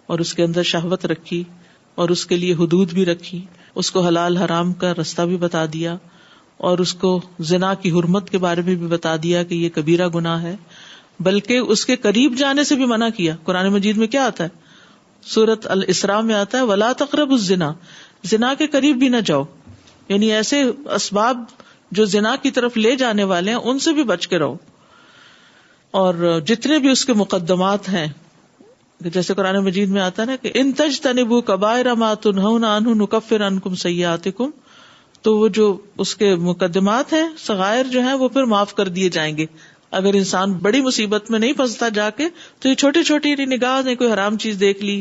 اور اس کے اندر شہوت رکھی اور اس کے لیے حدود بھی رکھی، اس کو حلال حرام کا رستہ بھی بتا دیا اور اس کو زنا کی حرمت کے بارے میں بھی بتا دیا کہ یہ کبیرہ گناہ ہے، بلکہ اس کے قریب جانے سے بھی منع کیا. قرآن مجید میں کیا آتا ہے؟ سورۃ الاسراء میں آتا ہے وَلَا تَقْرَبُوا الزِّنَا، زنا کے قریب بھی نہ جاؤ، یعنی ایسے اسباب جو زنا کی طرف لے جانے والے ہیں ان سے بھی بچ کے رہو. اور جتنے بھی اس کے مقدمات ہیں، جیسے قرآن مجید میں آتا ہے نا کہ ان تجتنبوا کبائر ما تنہون عنہ نکفر عنکم سیئاتکم، تو وہ جو اس کے مقدمات ہیں، صغائر جو ہیں، وہ پھر معاف کر دیے جائیں گے. اگر انسان بڑی مصیبت میں نہیں پھنستا جا کے تو یہ چھوٹی چھوٹی نگاہ نے کوئی حرام چیز دیکھ لی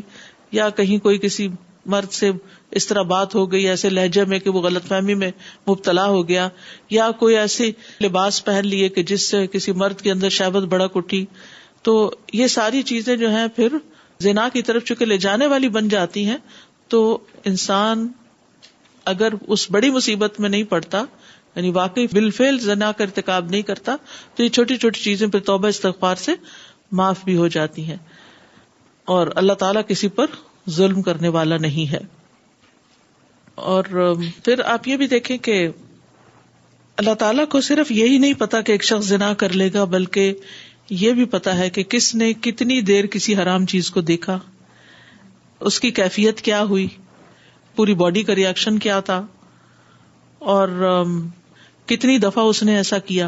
یا کہیں کوئی کسی مرد سے اس طرح بات ہو گئی ایسے لہجے میں کہ وہ غلط فہمی میں مبتلا ہو گیا، یا کوئی ایسی لباس پہن لیے کہ جس سے کسی مرد کے اندر شہوت بھڑک اٹھی، تو یہ ساری چیزیں جو ہیں پھر زنا کی طرف چونکہ لے جانے والی بن جاتی ہیں. تو انسان اگر اس بڑی مصیبت میں نہیں پڑتا، یعنی واقعی بالفعل زنا کا ارتکاب نہیں کرتا، تو یہ چھوٹی چھوٹی چیزیں پھر توبہ استغفار سے معاف بھی ہو جاتی ہیں. اور اللہ تعالیٰ کسی پر ظلم کرنے والا نہیں ہے. اور پھر آپ یہ بھی دیکھیں کہ اللہ تعالیٰ کو صرف یہی نہیں پتا کہ ایک شخص زنا کر لے گا، بلکہ یہ بھی پتا ہے کہ کس نے کتنی دیر کسی حرام چیز کو دیکھا، اس کی کیفیت کیا ہوئی، پوری باڈی کا ریئیکشن کیا تھا، اور کتنی دفعہ اس نے ایسا کیا،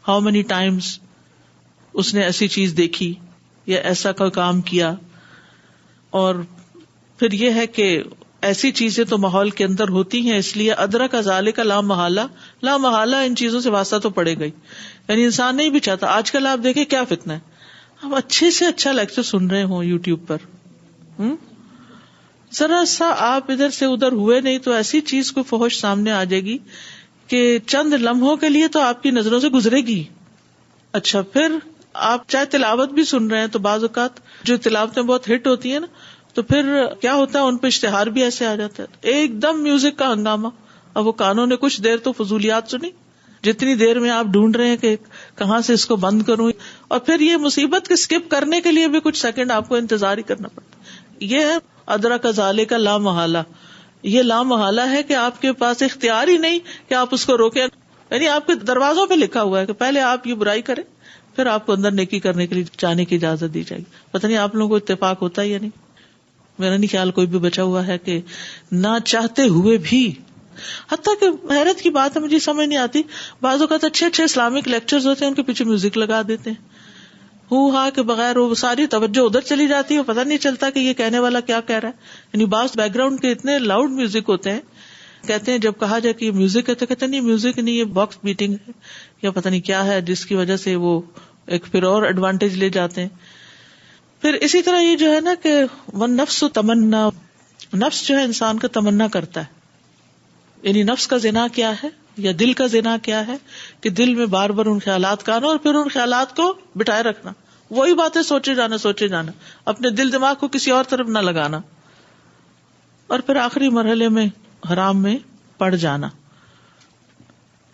ہاؤ مینی ٹائمز اس نے ایسی چیز دیکھی یا ایسا کوئی کام کیا. اور پھر یہ ہے کہ ایسی چیزیں تو ماحول کے اندر ہوتی ہیں، اس لیے ادرک ذالک لا محالہ ان چیزوں سے واسطہ تو پڑے گئی. یعنی انسان نہیں بھی چاہتا. آج کل آپ دیکھیں کیا فتنہ ہے، آپ اچھے سے اچھا لیکچر سن رہے ہوں یوٹیوب پر، ذرا سا آپ ادھر سے ادھر ہوئے نہیں تو ایسی چیز کو فحش سامنے آ جائے گی کہ چند لمحوں کے لیے تو آپ کی نظروں سے گزرے گی. اچھا پھر آپ چاہے تلاوت بھی سن رہے ہیں تو بعض اوقات جو تلاوتیں بہت ہٹ ہوتی ہیں نا، تو پھر کیا ہوتا ہے ان پہ اشتہار بھی ایسے آ جاتا ہے، ایک دم میوزک کا ہنگامہ. اب وہ کانوں نے کچھ دیر تو فضولیات سنی، جتنی دیر میں آپ ڈھونڈ رہے ہیں کہ کہاں سے اس کو بند کروں، اور پھر یہ مصیبت کے سکپ کرنے کے لیے بھی کچھ سیکنڈ آپ کو انتظار ہی کرنا پڑتا. یہ ہے ادرک ذالک لا محالہ. یہ لا محالہ ہے کہ آپ کے پاس اختیار ہی نہیں کہ آپ اس کو روکیں. یعنی آپ کے دروازوں پہ لکھا ہوا ہے کہ پہلے آپ یہ برائی کریں، پھر آپ کو اندر نیکی کرنے کے لیے جانے کی اجازت دی جائے گی. پتہ نہیں آپ لوگوں کو اتفاق ہوتا ہے یا نہیں. میرا نہیں خیال کوئی بھی بچا ہوا ہے کہ نہ چاہتے ہوئے بھی. حتیٰ کہ حیرت کی بات ہے، مجھے سمجھ نہیں آتی، بعض اوقات اچھے اچھے اسلامک لیکچرز ہوتے ہیں، ان کے پیچھے میوزک لگا دیتے ہیں ہا کے بغیر، وہ ساری توجہ ادھر چلی جاتی ہے، پتہ نہیں چلتا کہ یہ کہنے والا کیا کہہ رہا ہے. یعنی بعض بیک گراؤنڈ کے اتنے لاؤڈ میوزک ہوتے ہیں، کہتے ہیں جب کہا جائے کہ یہ میوزک ہے تو کہتے ہیں نہیں میوزک نہیں، یہ باکس بیٹنگ ہے یا پتہ نہیں کیا ہے، جس کی وجہ سے وہ ایک پھر اور ایڈوانٹیج لے جاتے ہیں. پھر اسی طرح یہ جو ہے نا کہ والنفس تمنا، نفس جو ہے انسان کا تمنا کرتا ہے. یعنی نفس کا زنا کیا ہے یا دل کا زنا کیا ہے کہ دل میں بار بار ان خیالات کا آنا اور پھر ان خیالات کو بٹھائے رکھنا، وہی باتیں سوچے جانا، اپنے دل دماغ کو کسی اور طرف نہ لگانا، اور پھر آخری مرحلے میں حرام میں پڑ جانا.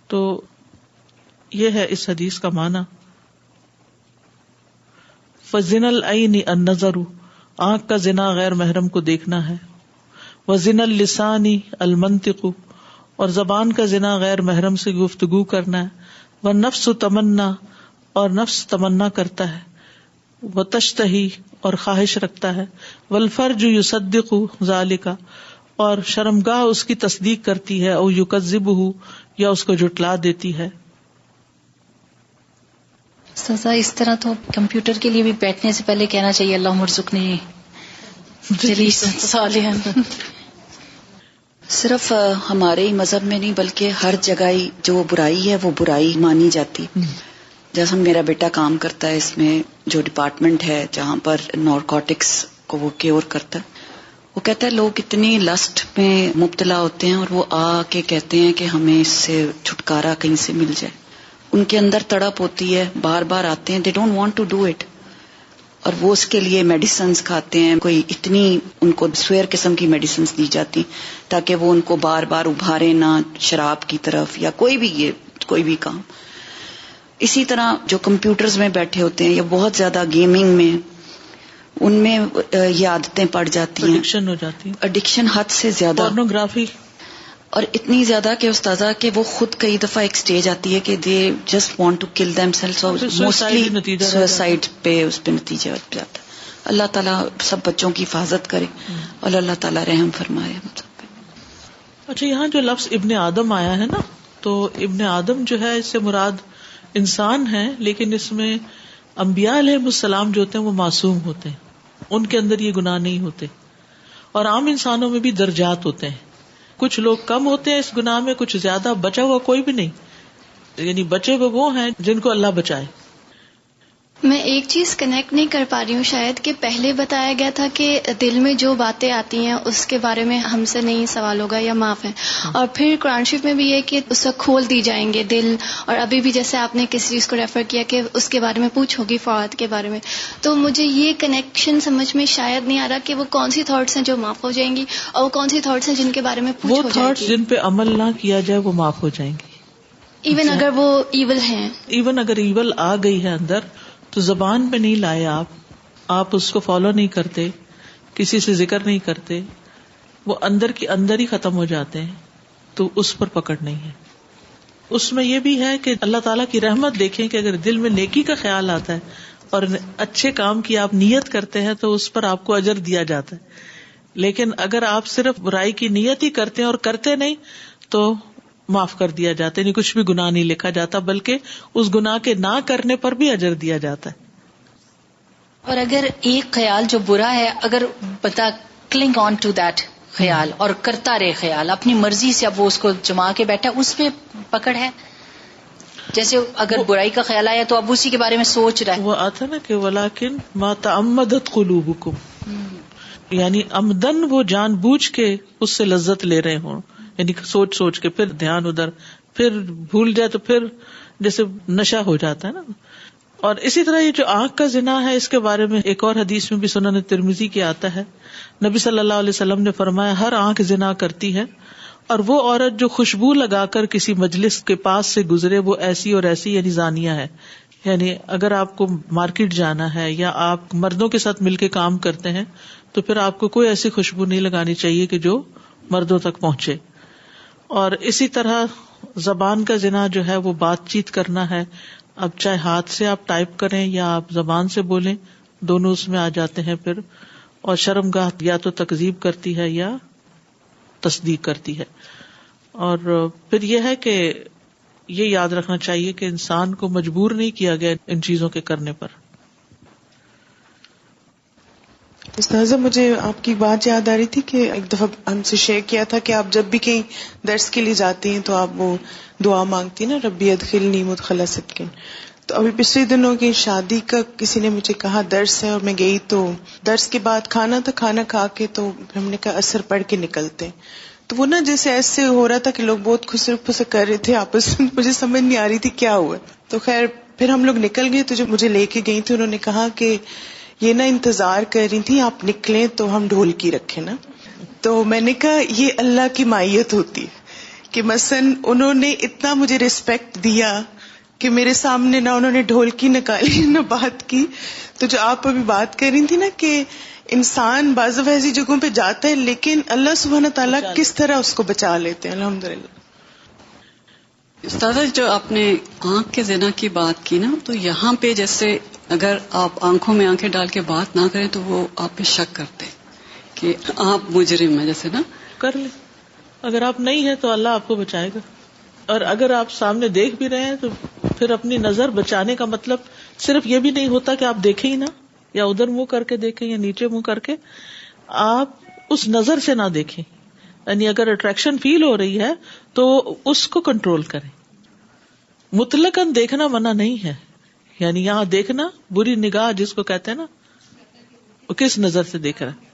تو یہ ہے اس حدیث کا معنی. فزن العین النظر، آنکھ کا زنا غیر محرم کو دیکھنا ہے. وزن اللسان المنطق، اور زبان کا زنا غیر محرم سے گفتگو کرنا ہے. والنفس تمنا، اور نفس تمنا کرتا ہے. وتشتہی، اور خواہش رکھتا ہے. والفرج یصدق ذالک، اور شرمگاہ اس کی تصدیق کرتی ہے. او یکذبہ، یا اس کو جھٹلا دیتی ہے. سزا اس طرح تو کمپیوٹر کے لیے بھی بیٹھنے سے پہلے کہنا چاہیے اللہم ارزقنی جلیسا صالحا. صرف ہمارے ہی مذہب میں نہیں بلکہ ہر جگہ ہی جو برائی ہے وہ برائی مانی جاتی. جیسا میرا بیٹا کام کرتا ہے اس میں جو ڈپارٹمنٹ ہے جہاں پر نارکوٹکس کو وہ کیور کرتا ہے، وہ کہتا ہے لوگ اتنی لسٹ میں مبتلا ہوتے ہیں اور وہ آ کے کہتے ہیں کہ ہمیں اس سے چھٹکارا کہیں سے مل جائے. ان کے اندر تڑپ ہوتی ہے، بار بار آتے ہیں، they don't want to do it, اور وہ اس کے لیے میڈیسنز کھاتے ہیں. کوئی اتنی ان کو سویر قسم کی میڈیسنز دی جاتی تاکہ وہ ان کو بار بار ابھارے نہ شراب کی طرف یا کوئی بھی کام. اسی طرح جو کمپیوٹرز میں بیٹھے ہوتے ہیں یا بہت زیادہ گیمنگ میں، ان میں یہ عادتیں پڑ جاتی ہیں، ایڈکشن ہو جاتی ہے، ایڈکشن حد سے زیادہ، پورنوگرافی، اور اتنی زیادہ کہ استاذہ کہ وہ خود کئی دفعہ ایک سٹیج آتی ہے کہ they just want to kill themselves, اور موسٹلی سوسائڈ پہ اس پہ نتیجہ ہو جاتا ہے. اللہ تعالیٰ سب بچوں کی حفاظت کرے اور اللہ تعالیٰ رحم فرمائے ہم سب پہ. اچھا، یہاں جو لفظ ابن آدم آیا ہے نا، تو ابن آدم جو ہے اس سے مراد انسان ہے، لیکن اس میں انبیاء علیہ السلام جو ہوتے ہیں وہ معصوم ہوتے ہیں، ان کے اندر یہ گناہ نہیں ہوتے. اور عام انسانوں میں بھی درجات ہوتے ہیں، کچھ لوگ کم ہوتے ہیں اس گناہ میں، کچھ زیادہ. بچا ہوا کوئی بھی نہیں، یعنی بچے ہوئے وہ ہیں جن کو اللہ بچائے. میں ایک چیز کنیکٹ نہیں کر پا رہی ہوں شاید، کہ پہلے بتایا گیا تھا کہ دل میں جو باتیں آتی ہیں اس کے بارے میں ہم سے نہیں سوال ہوگا یا معاف ہے، اور پھر قرآن شریف میں بھی یہ کہ اس کو کھول دی جائیں گے دل، اور ابھی بھی جیسے آپ نے کسی چیز کو ریفر کیا کہ اس کے بارے میں پوچھ ہوگی فواد کے بارے میں. تو مجھے یہ کنیکشن سمجھ میں شاید نہیں آ رہا کہ وہ کون سی تھاٹس ہیں جو معاف ہو جائیں گی اور وہ کون سی تھاٹس ہیں جن کے بارے میں پوچھ ہو جائے گی. وہ تھاٹس جن پہ عمل نہ کیا جائے وہ معاف ہو جائیں گے، ایون اگر وہ ایول ہیں، ایون اگر ایول آ گئی ہے اندر تو زبان پہ نہیں لائے آپ اس کو فالو نہیں کرتے، کسی سے ذکر نہیں کرتے، وہ اندر کی اندر ہی ختم ہو جاتے ہیں، تو اس پر پکڑ نہیں ہے. اس میں یہ بھی ہے کہ اللہ تعالیٰ کی رحمت دیکھیں کہ اگر دل میں نیکی کا خیال آتا ہے اور اچھے کام کی آپ نیت کرتے ہیں تو اس پر آپ کو اجر دیا جاتا ہے. لیکن اگر آپ صرف برائی کی نیت ہی کرتے ہیں اور کرتے نہیں تو معاف کر دیا جاتا ہے، یعنی کچھ بھی گناہ نہیں لکھا جاتا، بلکہ اس گناہ کے نہ کرنے پر بھی اجر دیا جاتا ہے. اور اگر ایک خیال جو برا ہے، اگر بتا کلنگ آن ٹو دیٹ خیال اور کرتا رہے خیال اپنی مرضی سے، اب وہ اس کو جما کے بیٹھا، اس پہ پکڑ ہے. جیسے اگر برائی کا خیال آیا تو اب اسی کے بارے میں سوچ رہا ہے. وہ آتا نا کہ ولیکن ما تعمدت قلوبکم، یعنی عمدن وہ جان بوجھ کے اس سے لذت لے رہے ہوں، یعنی سوچ کے پھر دھیان ادھر، پھر بھول جائے تو پھر جیسے نشہ ہو جاتا ہے نا. اور اسی طرح یہ جو آنکھ کا زنا ہے، اس کے بارے میں ایک اور حدیث میں بھی سنن ترمذی کی آتا ہے، نبی صلی اللہ علیہ وسلم نے فرمایا ہر آنکھ زنا کرتی ہے، اور وہ عورت جو خوشبو لگا کر کسی مجلس کے پاس سے گزرے وہ ایسی اور ایسی یعنی زانیہ ہے. یعنی اگر آپ کو مارکیٹ جانا ہے یا آپ مردوں کے ساتھ مل کے کام کرتے ہیں تو پھر آپ کو کوئی ایسی خوشبو نہیں لگانی چاہیے کہ جو مردوں تک پہنچے. اور اسی طرح زبان کا زنا جو ہے وہ بات چیت کرنا ہے. اب چاہے ہاتھ سے آپ ٹائپ کریں یا آپ زبان سے بولیں، دونوں اس میں آ جاتے ہیں پھر. اور شرمگاہ یا تو تکذیب کرتی ہے یا تصدیق کرتی ہے. اور پھر یہ ہے کہ یہ یاد رکھنا چاہیے کہ انسان کو مجبور نہیں کیا گیا ان چیزوں کے کرنے پر. استاذہ مجھے آپ کی بات یاد آ رہی تھی کہ ایک دفعہ ہم سے شیئر کیا تھا کہ آپ جب بھی کہیں درس کے لیے جاتی ہیں تو آپ وہ دعا مانگتی نا، ربی ادخلنی مدخل صدق. تو ابھی پچھلے دنوں کی شادی کا کسی نے مجھے کہا درس ہے، اور میں گئی تو درس کے بعد کھانا تھا، کھانا کھا کے تو ہم نے کہا اثر پڑھ کے نکلتے ہیں. تو وہ نا جیسے ایسے ہو رہا تھا کہ لوگ بہت خسر پھسر کر رہے تھے آپس میں، مجھے سمجھ نہیں آ رہی تھی کیا ہوا. تو خیر پھر ہم لوگ نکل گئے. تو جو مجھے لے کے گئی تھی انہوں نے کہا کہ یہ نا انتظار کر رہی تھی آپ نکلیں تو ہم ڈھولکی رکھیں نا. تو میں نے کہا یہ اللہ کی مائیت ہوتی ہے کہ مثلاً انہوں نے اتنا مجھے ریسپیکٹ دیا کہ میرے سامنے نہ انہوں نے ڈھولکی نکالی نہ بات کی. تو جو آپ ابھی بات کر رہی تھی نا کہ انسان بعض ایسی جگہوں پہ جاتا ہے لیکن اللہ سبحانہ تعالیٰ کس طرح اس کو بچا لیتے ہیں. الحمدللہ. استاذہ جو آپ نے آنکھ کے زنا کی بات کی نا، تو یہاں پہ جیسے اگر آپ آنکھوں میں آنکھیں ڈال کے بات نہ کریں تو وہ آپ پہ شک کرتے کہ آپ مجرم ہیں جیسے نا. کر لیں، اگر آپ نہیں ہیں تو اللہ آپ کو بچائے گا. اور اگر آپ سامنے دیکھ بھی رہے ہیں تو پھر اپنی نظر بچانے کا مطلب صرف یہ بھی نہیں ہوتا کہ آپ دیکھیں ہی نہ، یا ادھر منہ کر کے دیکھیں یا نیچے منہ کر کے، آپ اس نظر سے نہ دیکھیں. یعنی اگر اٹریکشن فیل ہو رہی ہے تو اس کو کنٹرول کریں. مطلقاً دیکھنا منع نہیں ہے، یعنی یہاں دیکھنا بری نگاہ جس کو کہتے ہیں نا، وہ کس نظر سے دیکھ رہا ہے.